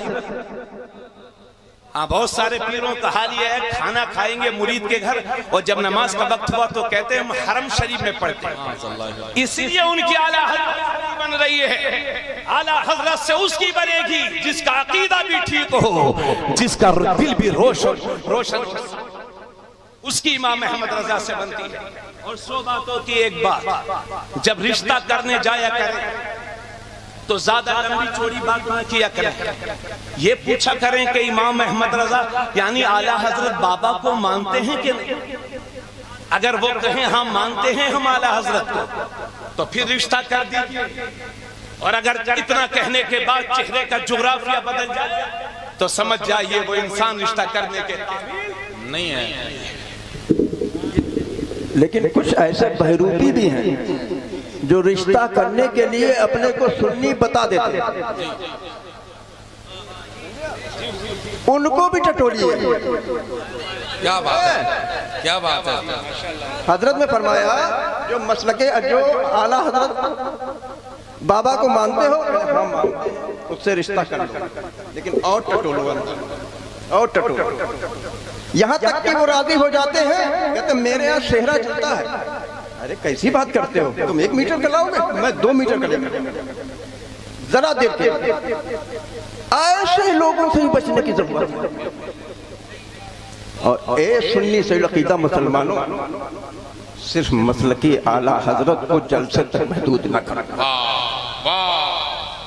हाँ, बहुत सारे पीरों का हाल यह है, खाना खाएंगे मुरीद के घर और जब नमाज का वक्त हुआ तो कहते हैं हम हरम शरीफ में पढ़ते हैं, इसीलिए उनकी आला हजरत बन रही है। आला हजरत से उसकी बनेगी जिसका अकीदा भी ठीक हो, जिसका दिल भी रोशन, उसकी इमाम अहमद रजा से बनती है। और 100 बातों की एक बात, जब रिश्ता करने जाया करें तो ज्यादा लंबी चौड़ी बात ना किया करें, ये पूछा करें कि इमाम अहमद रजा यानी आला हजरत बाबा को मानते हैं कि नहीं। अगर वो कहें हम मानते हैं हम आला हजरत को तो फिर रिश्ता कर दीजिए, और अगर इतना कहने के बाद चेहरे का जुग्राफिया बदल जाए तो समझ जाइए वो इंसान रिश्ता करने के नहीं है। लेकिन कुछ ऐसे बहरूपी भी हैं जो रिश्ता करने के लिए अपने को सुन्नी बता देते हैं, उनको भी टटोलिए। क्या बात है, क्या बात है। हजरत ने फरमाया जो मसलके जो आला हजरत बाबा को मानते हो, हाँ मानते हैं, उससे रिश्ता कर लो, लेकिन और टटोलो और टटोलो, यहाँ तक कि वो राजी हो जाते हैं, कहते मेरे यहाँ सेहरा चलता है। अरे कैसी बात करते हो, तुम 1 मीटर का लाओगे, मैं 2 मीटर का लेगा, जरा देर के। ऐसे लोगों से ही बचने की जरूरत है। और ए सुन्नी से अकीदा मुसलमानों, सिर्फ मसलकी आला हजरत को जलसे तक महदूद न करो।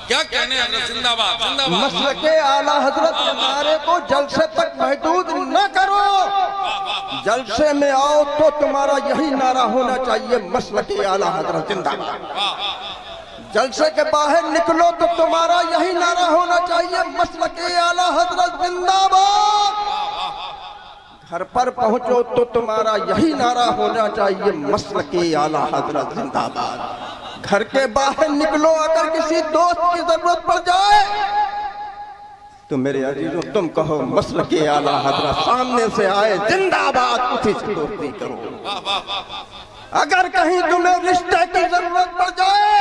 क्या कहने हैं, जिंदाबाद जिंदाबाद। मसलके आला हजरत हमारे को जलसे तक महदूद न करो। जलसे में आओ तो तुम्हारा यही नारा होना चाहिए, मसलके आला हजरत जिंदाबाद। जलसे के बाहर निकलो तो तुम्हारा यही नारा होना चाहिए, मसलके आला हजरत जिंदाबाद। घर पर पहुंचो तो तुम्हारा यही नारा होना चाहिए, मसलके आला हजरत जिंदाबाद। घर के बाहर निकलो, अगर किसी दोस्त की जरूरत पड़ जाए तो मेरे अजीजों तुम कहो मसलके आला हजरत सामने से आए जिंदाबाद, उसी से दोस्ती करो। अगर कहीं तुम्हें रिश्ते की जरूरत पड़ जाए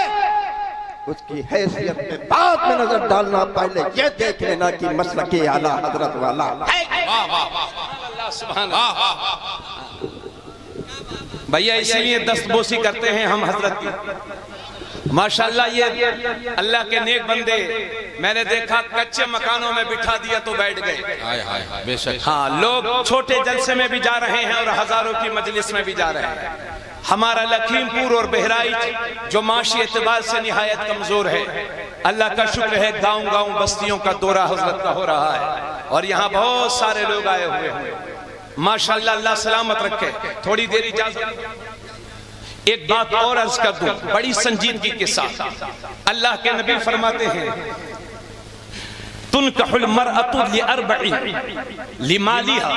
उसकी हैसियत पे बाद में नजर डालना, पहले ये देख लेना कि मसलके आला हजरत वाला भैया। इसीलिए दस्तबोसी करते हैं हम हजरत की। माशाल्लाह ये अल्लाह के नेक बंदे मैंने देखा कच्चे मकानों में बिठा दिया तो बैठ गए। हाय हाय बेशक। हाँ, लोग छोटे जलसे में भी जा रहे हैं और हजारों की मजलिस में भी जा रहे हैं। हमारा लखीमपुर और बहराइच जो माशी एतबार से निहायत कमजोर है, अल्लाह का शुक्र है गांव गांव बस्तियों का दौरा हजरत का हो रहा है और यहाँ बहुत सारे लोग आए हुए हैं माशाअल्लाह। अल्लाह सलामत रखे। थोड़ी देर इजाजत, एक बात और अर्ज कर दूं बड़ी संजीदगी के साथ। अल्लाह के नबी फरमाते हैं तुनकहुल मरअतु लिअरबइन लिमालिहा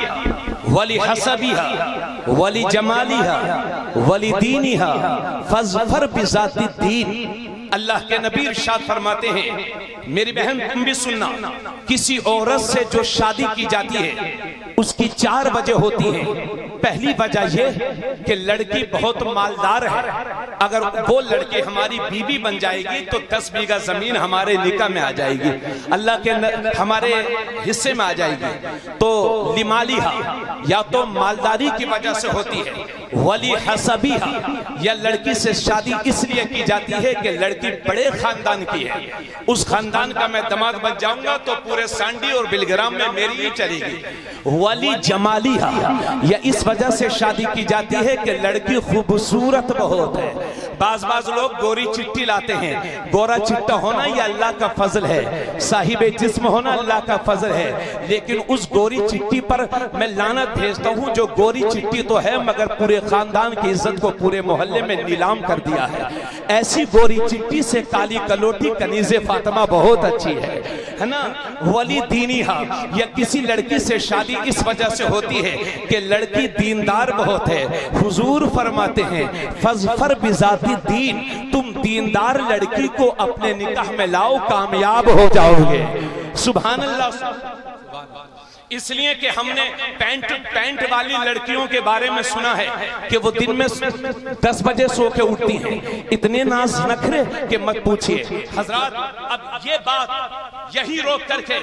वली हसबिहा वली जमालिहा वली दीनिहा फज़फर बिज़ाति दीन। अल्लाह के नबी इरशाद फरमाते हैं, मेरी बहन तुम भी सुनना, किसी औरत से जो शादी की जाती है उसकी 4 वजह होती हैं। पहली वजह यह कि लड़की बहुत मालदार है, अगर वो लड़की हमारी बीवी बन जाएगी तो 10 बीघा जमीन हमारे निकाह में आ जाएगी, अल्लाह के हमारे हिस्से में आ जाएगी। तो लिमालिहा या तो मालदारी की वजह से होती है, वली हसबिहा या लड़की से शादी इसलिए की जाती है कि लड़की बड़े खानदान की है, उस खानदान का मैं दामाद बन जाऊंगा तो पूरे सांडी और बिलग्राम में मेरी ही चलेगी। वली जमालिहा या इस वजह से शादी की जाती है कि लड़की खूबसूरत बहुत है। बाज लोग गोरी चिट्टी लाते हैं, गोरा चिट्टा होना यह अल्लाह का फजल है, साहिबे जिस्म होना अल्लाह का फजल है, लेकिन उस गोरी चिट्टी पर मैं लानत भेजता हूँ जो गोरी चिट्टी तो है मगर पूरे खानदान की इज्जत को पूरे मोहल्ले में नीलाम कर दिया है। ऐसी गोरी चिट्टी से काली कलोटी कनीज़े फातिमा बहुत अच्छी है ना। वली दीनिहा या किसी लड़की से शादी इस वजह से होती है कि लड़की दीनदार बहुत है। हुजूर फरमाते हैं फज़फर बिज़ाति दीन, तुम दीनदार लड़की को अपने निकाह में लाओ, कामयाब हो जाओगे। सुभान अल्लाह। इसलिए कि हमने पैंट वाली लड़कियों के बारे में सुना है कि वो दिन में 10 बजे सो के उठती हैं, इतने नाज नखरे कि मत पूछिए हजरत। अब ये बात यही रोक करके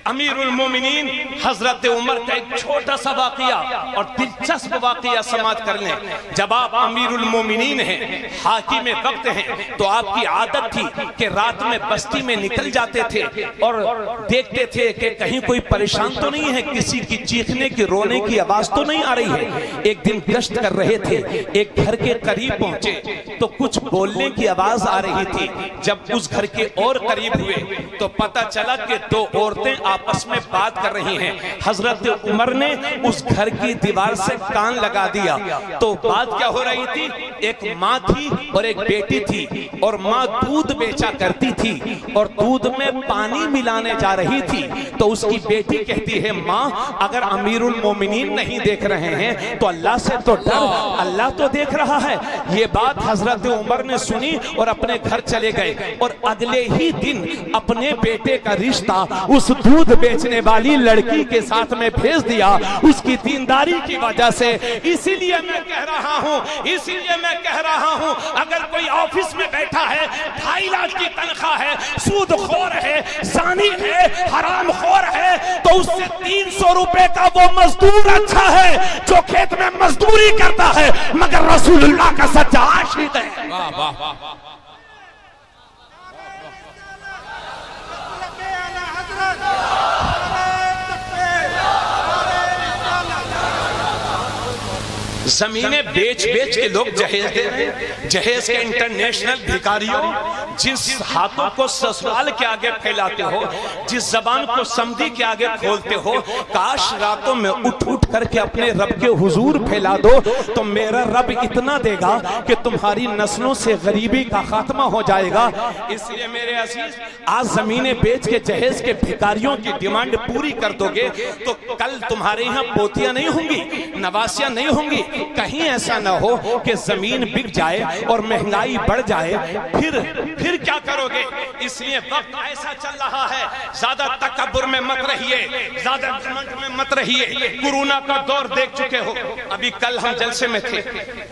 अमीरुल मोमिनीन हजरत उमर का एक छोटा सा वाकया और दिलचस्प वाकया समाप्त कर लें। जब आप अमीरुल मोमिनीन हैं, हाकिम वक्त हैं, तो आपकी आदत थी कि रात में बस्ती में निकल जाते थे और देखते थे कि कहीं कोई परेशान तो नहीं है, किसी की चीखने की रोने की आवाज तो नहीं आ रही है। एक दिन गश्त कर रहे थे, एक घर के करीब पहुंचे तो कुछ बोलने की आवाज आ रही थी। जब उस घर के और करीब हुए तो पता चला कि 2 औरतें आपस में बात कर रही हैं। हजरत उमर ने उस घर की दीवार से कान लगा दिया तो बात क्या हो रही थी, एक माँ थी और एक बेटी थी और माँ दूध बेचा करती थी और दूध में पानी मिलाने जा रही थी। तो उसकी बेटी कहती है, माँ अगर अमीरुल मोमिनीन नहीं देख रहे हैं तो अल्लाह से तो डर, अल्लाह तो देख रहा है। ये बात हजरत उमर ने सुनी और अपने घर चले गए और अगले ही दिन अपने बेटे का रिश्ता उस दूध बेचने वाली लड़की के साथ में भेज दिया, उसकी दीनदारी की वजह से। इसीलिए मैं कह रहा हूं अगर कोई ऑफिस में बैठा है, 2.5 लाख की तनख्वाह है, सूदखोर है, जानी है, हरामखोर है, तो उससे 300 रुपए का वो मजदूर अच्छा है जो खेत में मजदूरी करता है मगर रसूलुल्लाह का सच्चा आशिक है। वाह वाह वाह। जमीनें बेच के लोग जहेज दे रहे हैं। जहेज के इंटरनेशनल भिखारियों, जिस हाथों को ससुराल के आगे फैलाते हो, जिस जबान को समधी के आगे खोलते हो, काश रातों में उठ करके अपने रब के हुजूर फैला दो तो मेरा रब इतना देगा कि तुम्हारी नस्लों से गरीबी का खात्मा हो जाएगा। इसलिए मेरे अजीज, आज जमीनें बेच के जहेज के भिखारियों की डिमांड पूरी कर दोगे तो कल तुम्हारे यहाँ पोतियां नहीं होंगी, नवासियां नहीं होंगी। कहीं ऐसा ना हो कि जमीन बिक जाए और महंगाई बढ़ जाए, फिर क्या करोगे। इसलिए वक्त ऐसा चल रहा है, ज्यादा तकब्बुर में मत रहिए, ज्यादा घमंड में मत रहिए। कोरोना का दौर देख चुके हो। अभी कल हम जलसे में थे,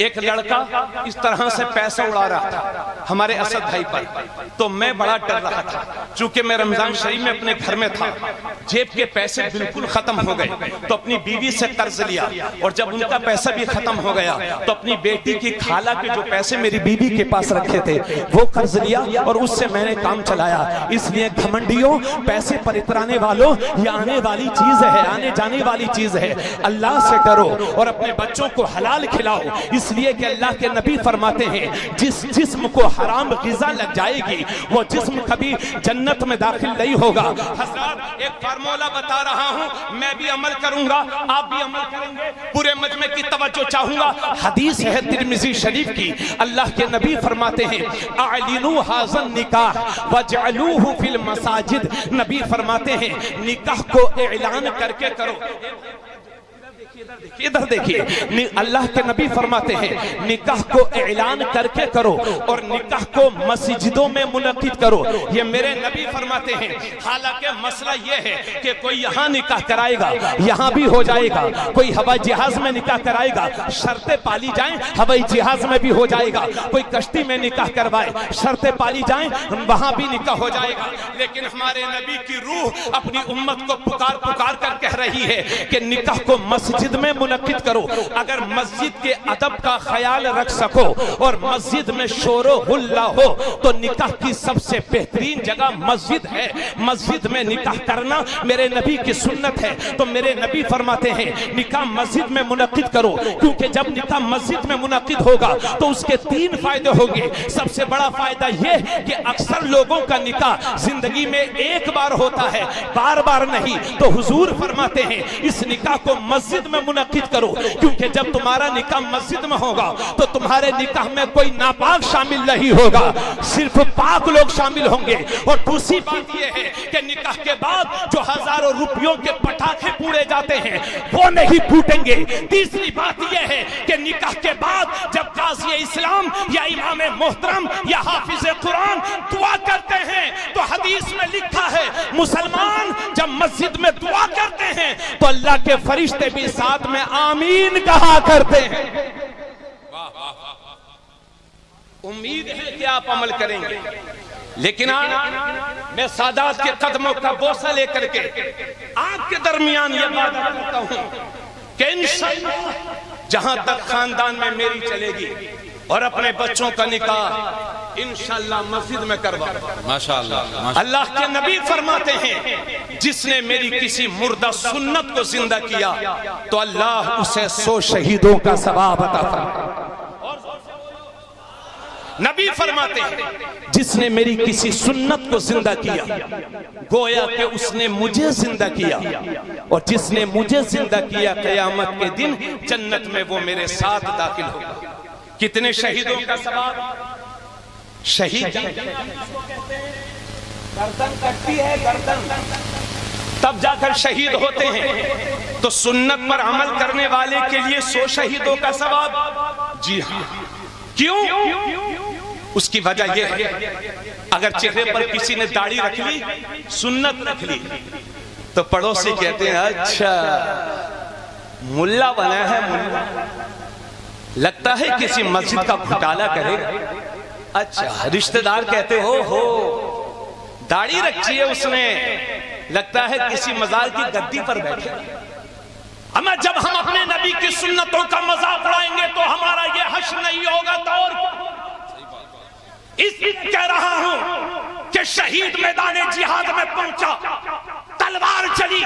एक लड़का इस तरह से पैसा उड़ा रहा था हमारे असद भाई पर, तो मैं बड़ा डर रहा था चूंकि मैं रमजान शरीफ में अपने घर में था, जेब के पैसे बिल्कुल खत्म हो गए, तो अपनी बीवी से कर्ज लिया, और जब उनका पैसा भी खत्म हो गया तो अपनी बेटी की खाला के जो पैसे मेरी बीवी के पास रखे थे वो कर्ज लिया और उससे मैंने काम चलाया। इसलिए घमंडियों, पैसे पर इतराने वालों, ये आने वाली चीज है, आने जाने वाली चीज है। अल्लाह से डरो और अपने बच्चों को हलाल खिलाओ, इसलिए कि अल्लाह के नबी फरमाते हैं जिस जिस्म को हराम ग़िज़ा लग जाएगी वो जिस्म कभी जन्नत में दाखिल नहीं होगा। हज़रात, एक फार्मूला बता रहा हूं, मैं भी अमल करूंगा, आप भी अमल करेंगे, पूरे मजमे की तवज्जो चाहूंगा। हदीस है तिरमिज़ी शरीफ की, अल्लाह के नबी फरमाते हैं अलिनु हाज़न निकाह वजअलूहु फिल मसाजिद। नबी फरमाते हैं निकाह को ऐलान करके करो। इधर देखिए, अल्लाह के नबी फरमाते हैं निकाह को ऐलान करके करो और निकाह को मस्जिदों में मुनक्किद करो। ये मेरे नबी फरमाते हैं। हालांकि मसला ये है कि कोई यहाँ निकाह कराएगा, यहाँ भी हो जाएगा, कोई हवाई जहाज में निकाह कराएगा, शर्तें पाली जाएं, हवाई जहाज में भी हो जाएगा, कोई कश्ती में निकाह करवाए, शर्तें पाली जाएं, वहां भी निकाह हो जाएगा। लेकिन हमारे नबी की रूह अपनी उम्मत को पुकार पुकार कर कह रही है कि निकाह को मस्जिद में मुनक्किद करो। अगर मस्जिद के अदब का ख्याल रख सको और मस्जिद में शोरो हुल्ला हो तो निकाह की सबसे बेहतरीन जगह मस्जिद है। मस्जिद में निकाह करना मेरे नबी की सुन्नत है। तो मेरे नबी फरमाते हैं निकाह मस्जिद में मुनक्किद करो, क्योंकि जब निकाह मस्जिद में मुनक्किद होगा तो उसके 3 फायदे होंगे। सबसे बड़ा फायदा यह कि अक्सर लोगों का निकाह जिंदगी में एक बार होता है, बार बार नहीं। तो हुजूर फरमाते हैं इस निकाह को मस्जिद में मुनक्किद करो, क्योंकि जब तुम्हारा निकाह मस्जिद में होगा तो तुम्हारे निकाह में कोई नापाक शामिल नहीं होगा, सिर्फ पाक लोग शामिल होंगे। और दूसरी बात यह है कि निकाह के बाद जो हजारों रुपयों के पटाखे फूटे जाते हैं वो नहीं फूटेंगे। तीसरी बात यह है कि निकाह के बाद जब काज़ी इस्लाम या इमाम मोहतरम या हाफिज कुरान दुआ करते हैं तो हदीस में लिखा है मुसलमान जब मस्जिद में दुआ करते हैं तो अल्लाह के फरिश्ते भी साथ में आमीन कहा करते हैं। उम्मीद है कि आप अमल करेंगे। लेकिन मैं सादात के कदमों का बोसा लेकर के आपके दरमियान यह वादा करता हूं कि इंशाअल्लाह जहां तक खानदान में मेरी चलेगी और अपने बच्चों का निकाह इंशाअल्लाह मस्जिद में करवा। माशाअल्लाह। अल्लाह के नबी फरमाते हैं जिसने मेरी किसी मुर्दा सुन्नत को जिंदा किया तो अल्लाह उसे 100 शहीदों का सवाब अता फरमाएगा। नबी फरमाते हैं जिसने मेरी किसी सुन्नत को जिंदा किया गोया कि उसने मुझे जिंदा किया, और जिसने मुझे जिंदा किया क़यामत के दिन जन्नत में वो मेरे साथ दाखिल होगा। कितने शहीदों का सवाब। शहीद गर्दन कटती है, गर्दन तब जाकर शहीद होते हैं। तो सुन्नत पर अमल करने वाले के लिए 100 शहीदों का सवाब। जी हाँ, क्यों? उसकी वजह यह है अगर चेहरे पर किसी ने दाढ़ी रख ली, सुन्नत रख ली, तो पड़ोसी कहते हैं अच्छा मुल्ला बना है, मुल्ला लगता है किसी मस्जिद का घोटाला करेगा। अच्छा रिश्तेदार कहते हो दाढ़ी रखी है उसने, लगता है किसी मजार की गद्दी पर बैठे। अमा जब हम अपने नबी की सुन्नतों का मजाक उड़ाएंगे तो हमारा ये हश्र नहीं होगा। तो और इस कह रहा हूं कि शहीद मैदान जिहाद में पहुंचा, तलवार चली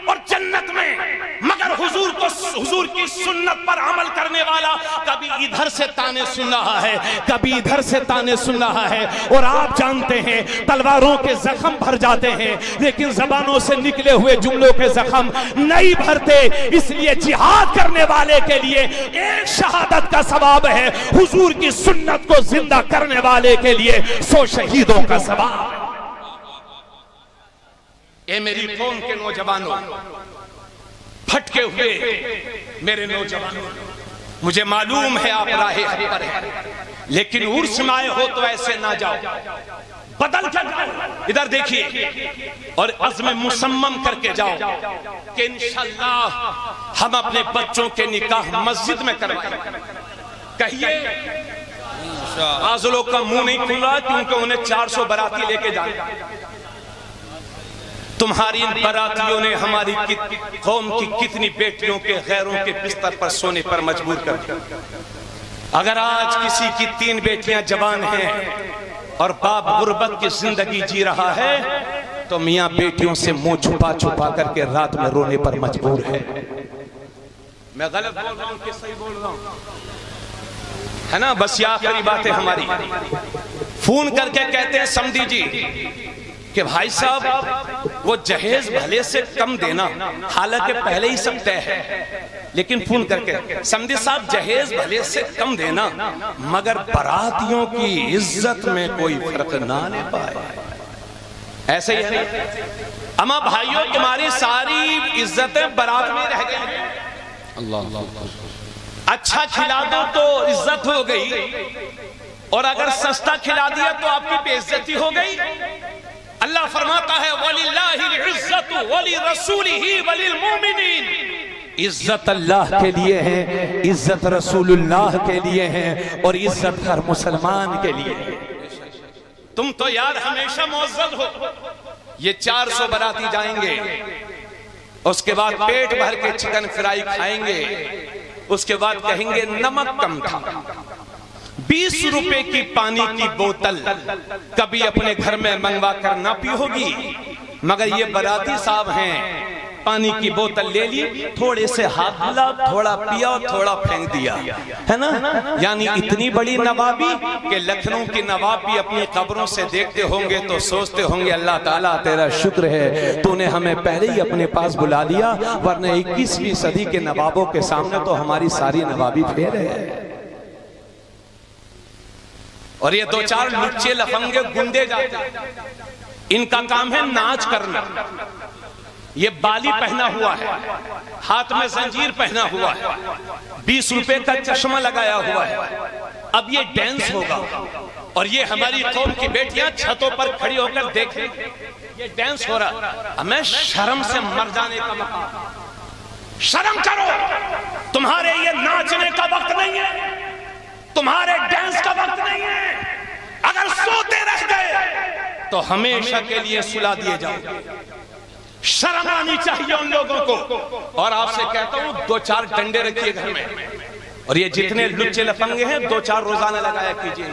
और जन्नत में, मगर हुजूर की सुन्नत पर अमल करने वाला कभी इधर से ताने सुन रहा है, कभी इधर से ताने सुन रहा है। और आप जानते हैं तलवारों के जख्म भर जाते हैं लेकिन जबानों से निकले हुए जुमलों के जख्म नहीं भरते। इसलिए जिहाद करने वाले के लिए एक शहादत का सवाब है, हुजूर की सुन्नत को जिंदा करने वाले के लिए 100 शहीदों का सवाब। ये मेरी कौम के नौजवानों, भटके हुए मेरे नौजवानों, मुझे मालूम है आप राहे हक पर हैं, लेकिन उर्स में आए हो तो ऐसे ना जाओ, बदल कर जाओ। इधर देखिए और अज़्म मुसम्मम करके जाओ कि इंशाअल्लाह हम अपने बच्चों के निकाह मस्जिद में करवाएं। कहिए। आज लोग का मुंह नहीं खुल रहा क्योंकि उन्हें 400 बाराती लेके जाना। तुम्हारी इन बारातियों ने हमारी कौम की कितनी बेटियों के गैरों के बिस्तर पर सोने पर मजबूर कर दिया। अगर आज किसी की 3 बेटियां जवान हैं और बाप गुर्बत की जिंदगी जी रहा है तो मियां बेटियों से मुंह छुपा छुपा करके रात में रोने पर मजबूर है। मैं गलत बोल रहा हूं कि सही बोल रहा हूं? है ना? बस ये आखिरी बात है हमारी। फोन करके कहते हैं समधी जी कि भाई साहब वो जहेज भले से कम देना, हालांकि पहले ही सब तय है, लेकिन फोन करके समधी साहब जहेज भले से कम देना मगर बारातियों की इज्जत में कोई फर्क ना ले पाए। ऐसे ही है ना? अम्मा भाइयों तुम्हारी सारी इज्जतें बारात में रह गई। अल्लाह अच्छा खिला दो तो इज्जत हो गई और अगर सस्ता खिला दिया तो आपकी बेइज्जती हो गई। अल्लाह फरमाता है वलिल्लाहिल इज्जतु वली रसूलिही वलिल मोमिनीन। इज्जत अल्लाह के लिए है, इज्जत रसूलुल्लाह के लिए है और इज्जत हर मुसलमान के लिए है। तुम तो यार हमेशा मुअज्जज हो। ये 400 बाराती जाएंगे, उसके बाद पेट भर के चिकन फ्राई खाएंगे, उसके बाद कहेंगे नमक कम था। 20 रुपए की पानी की बोतल कभी अपने घर में मंगवा कर ना पी होगी, मगर ये बाराती साहब हैं, पानी की बोतल ले ली, थोड़े से हाथ मिला, थोड़ा पिया, थोड़ा फेंक दिया, है ना? यानी इतनी बड़ी नवाबी कि लखनऊ की नवाब भी अपनी कब्रों से देखते होंगे तो सोचते होंगे अल्लाह ताला तेरा शुक्र है तूने हमें पहले ही अपने पास बुला लिया, वरना 21वीं सदी के नवाबों के सामने तो हमारी सारी नवाबी फेल है। और ये 2-4 लुच्चे लफंगे गुंडे जाते, इनका काम है नाच करना। ये बाली पहना हुआ है, हाथ में जंजीर पहना हुआ है, 20 रुपए का चश्मा लगाया हुआ है। अब ये डांस होगा और ये हमारी कौम की बेटियां छतों पर खड़ी होकर देखें ये डांस हो रहा। हमें शर्म से मर जाने का मौका। शर्म करो, तुम्हारे ये नाचने का वक्त नहीं है, तुम्हारे डांस का वक्त नहीं है। अगर सोते रह गए तो हमेशा के लिए सुला दिए जाओ। शर्म आनी चाहिए उन लोगों को। और आपसे कहता हूं 2-4 डंडे रखिए घर में और ये जितने लुच्चे लफंगे हैं 2-4 रोजाना लगाया कीजिए।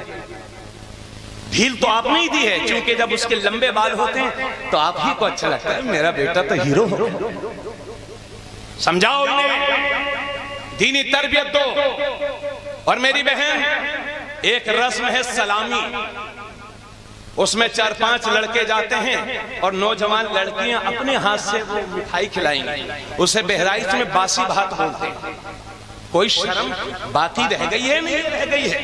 ढील तो आपने ही दी है, क्योंकि जब उसके लंबे बाल होते हैं तो आप ही को अच्छा लगता है मेरा बेटा तो हीरो हो। समझाओ उन्हें, दीनी तरबियत दो। और मेरी बहन, एक रस्म है सलामी, उसमें 4-5 लड़के जाते हैं और नौजवान लड़कियां अपने हाथ से वो मिठाई खिलाएंगी, उसे बहराइच में बासी भात बोलते हैं। कोई शर्म बाकी रह गई है? नहीं रह गई है।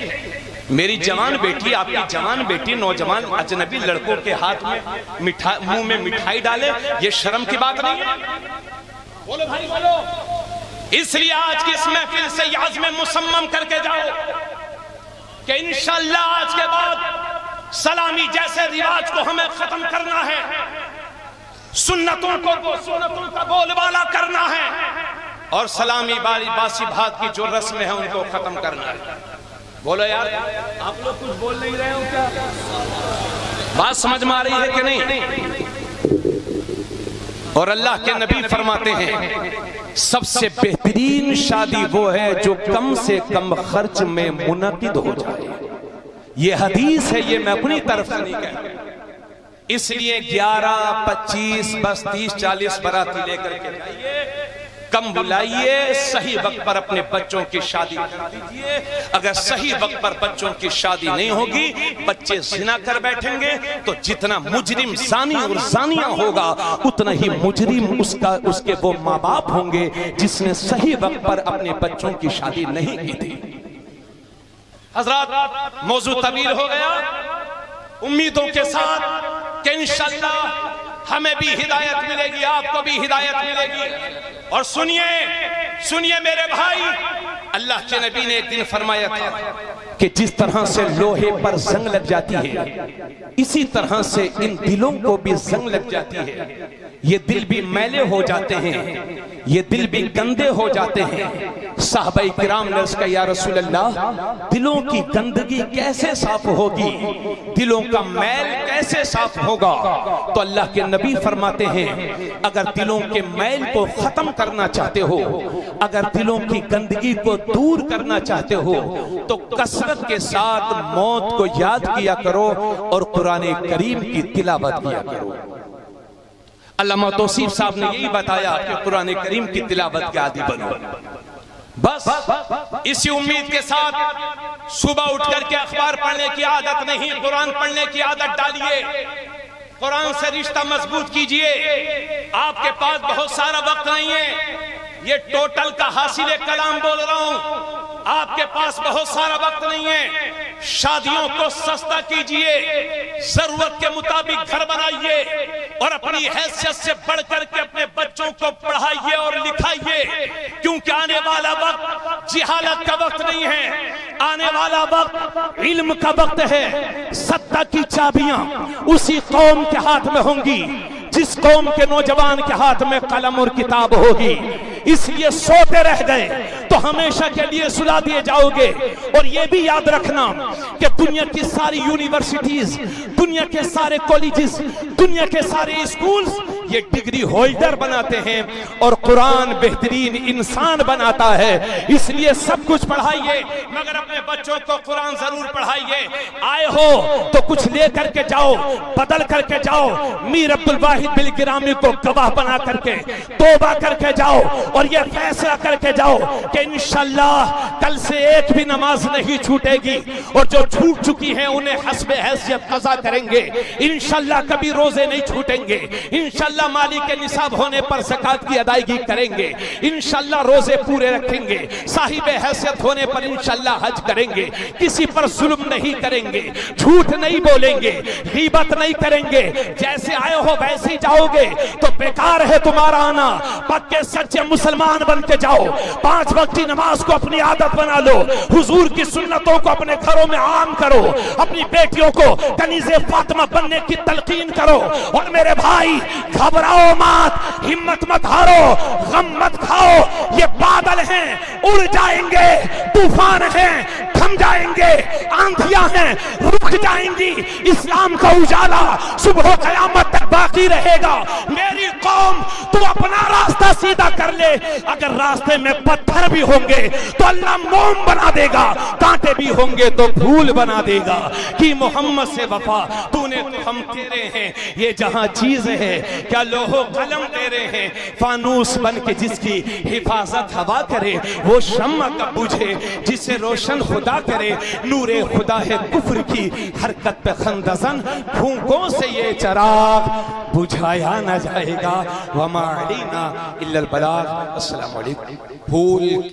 मेरी जवान बेटी, आपकी जवान बेटी नौजवान अजनबी लड़कों के हाथ में मुंह में मिठाई डाले, ये शर्म की बात नहीं है? बोलो भाई बोलो। इसलिए आज की इस महफिल से याज़्म मुसम्मम करके जाओ कि इंशाअल्लाह आज के बाद सलामी जैसे रिवाज को हमें खत्म करना है, सुन्नतों का बोलबाला करना है और सलामी बासी भात की जो रस्म है उनको खत्म करना है। बोलो यार, आप लोग कुछ बोल नहीं रहे हो क्या? बात समझ में आ रही है कि नहीं? और अल्लाह के नबी फरमाते हैं सबसे बेहतरीन शादी वो है जो कम से कम खर्च में मुनक़िद हो जाए। ये हदीस है, ये मैं अपनी तरफ से नहीं कह रहा। इसलिए 11, 25, बस 30, 40 बाराती लेकर के जाइए, कम बुलाइए, सही वक्त पर अपने बच्चों की शादी कर दीजिए। अगर सही वक्त पर बच्चों की शादी नहीं होगी, बच्चे जिना कर बैठेंगे तो जितना मुजरिम जानी और जानिया होगा उतना ही मुजरिम उसके वो माँ बाप होंगे जिसने सही वक्त पर अपने बच्चों की शादी नहीं की थी। हजरात, मौजू तवील हो गया। उम्मीदों के साथ कि इंशाअल्लाह हमें भी हिदायत मिलेगी, आपको भी हिदायत मिलेगी। और सुनिए मेरे भाई, अल्लाह के नबी ने एक दिन फरमाया था कि जिस तरह से लोहे पर जंग लग जाती है, इसी तरह से इन दिलों को भी जंग लग जाती है। ये दिल भी मैले हो जाते हैं, ये दिल भी गंदे हो जाते हैं। साहबा किराम ने उसका या रसूल अल्लाह, दिलों की गंदगी कैसे साफ होगी, दिलों का मैल कैसे साफ होगा? तो अल्लाह के नबी फरमाते हैं, अगर दिलों के मैल को खत्म करना चाहते हो, अगर दिलों की गंदगी को दूर करना चाहते हो, तो कसरत के साथ मौत को याद किया करो और कुरान करीम की तिलावत किया करो। अल्लामा तौसीफ साहब ने यही बताया कि कुरान करीम की तिलावत के आदी बनो। बस इसी उम्मीद के साथ सुबह उठ करके अखबार पढ़ने की आदत नहीं, कुरान पढ़ने की आदत डालिए, कुरान से रिश्ता मजबूत कीजिए। आपके पास बहुत सारा वक्त नहीं है, ये टोटल का हासिल कलाम बोल रहा हूं। आपके पास बहुत सारा वक्त नहीं है, शादियों को सस्ता कीजिए, जरूरत के मुताबिक घर बनाइए और अपनी हैसियत से बढ़ करके अपने बच्चों को पढ़ाइए और लिखाइए, क्योंकि आने वाला वक्त जिहालत का वक्त नहीं है, आने वाला वक्त इल्म का वक्त है। सत्ता की चाबियां उसी कौम के हाथ में होंगी जिस कौम के नौजवान के हाथ में कलम और किताब होगी। इसलिए सोते रह गए तो हमेशा के लिए सुला दिए जाओगे। और ये भी याद रखना कि दुनिया की सारी यूनिवर्सिटीज, दुनिया के सारे कॉलेजेस, दुनिया के सारे स्कूल्स ये डिग्री होल्डर बनाते हैं और कुरान बेहतरीन इंसान बनाता है। इसलिए सब कुछ पढ़ाइए, मगर अपने बच्चों को कुरान जरूर पढ़ाइए। आए हो तो कुछ ले करके जाओ, बदल करके जाओ। मीर अब्दुल वाहिद बिल गिरामी को गवाह बना करके तौबा करके जाओ और ये फैसला करके जाओ कि इंशाल्लाह कल से एक भी नमाज नहीं छूटेगी, और जो छूट चुकी है उन्हें हस्बे हैसियत कज़ा करेंगे। इंशाल्लाह कभी रोजे नहीं छूटेंगे, इंशाल्लाह माली के निसाब होने पर ज़कात की अदायगी करेंगे, इंशाल्लाह रोजे पूरे रखेंगे, साहिब हैसियत होने पर इंशाल्लाह हज करेंगे, किसी पर जुल्म नहीं करेंगे, झूठ नहीं बोलेंगे, गीबत नहीं करेंगे। जैसे आए हो वैसे ही जाओगे तो बेकार है तुम्हारा आना। पक्के सच्चे मुसलमान बन के जाओ, 5 वक्त की नमाज को अपनी आदत बना लो, हुजूर की सुन्नतों को अपने घरों में आम करो, अपनी बेटियों को कनीज़े फातिमा बनने की तलकीन करो। और मेरे भाई घबराओ मत, हिम्मत मत हारो, गम मत खाओ। ये बादल हैं, उड़ जाएंगे, तूफान हैं, थम जाएंगे, आंधियां हैं, रुक जाएंगी। इस्लाम का उजाला सुबह क़यामत तक बाकी रहेगा। मेरी कौम तू अपना रास्ता सीधा कर ले, अगर रास्ते में पत्थर भी होंगे तो अल्लाह मोम बना देगा, कांटे भी होंगे तो फूल बना देगा। कि मोहम्मद से वफा तूने तो हम तेरे हैं, ये जहां चीज है क्या लोहो कलम तेरे हैं। फानूस बन के जिसकी हिफाजत हवा करे, वो शम्मा कब बुझे जिसे रोशन खुदा करे। नूरे खुदा है कुफ्र की हरकत पे खंदसन, फूंकों से ये चराग बुझाया न जाएगा। वमा अलैना इल्लल बलाग। अस्सलामु अलैकुम। फूल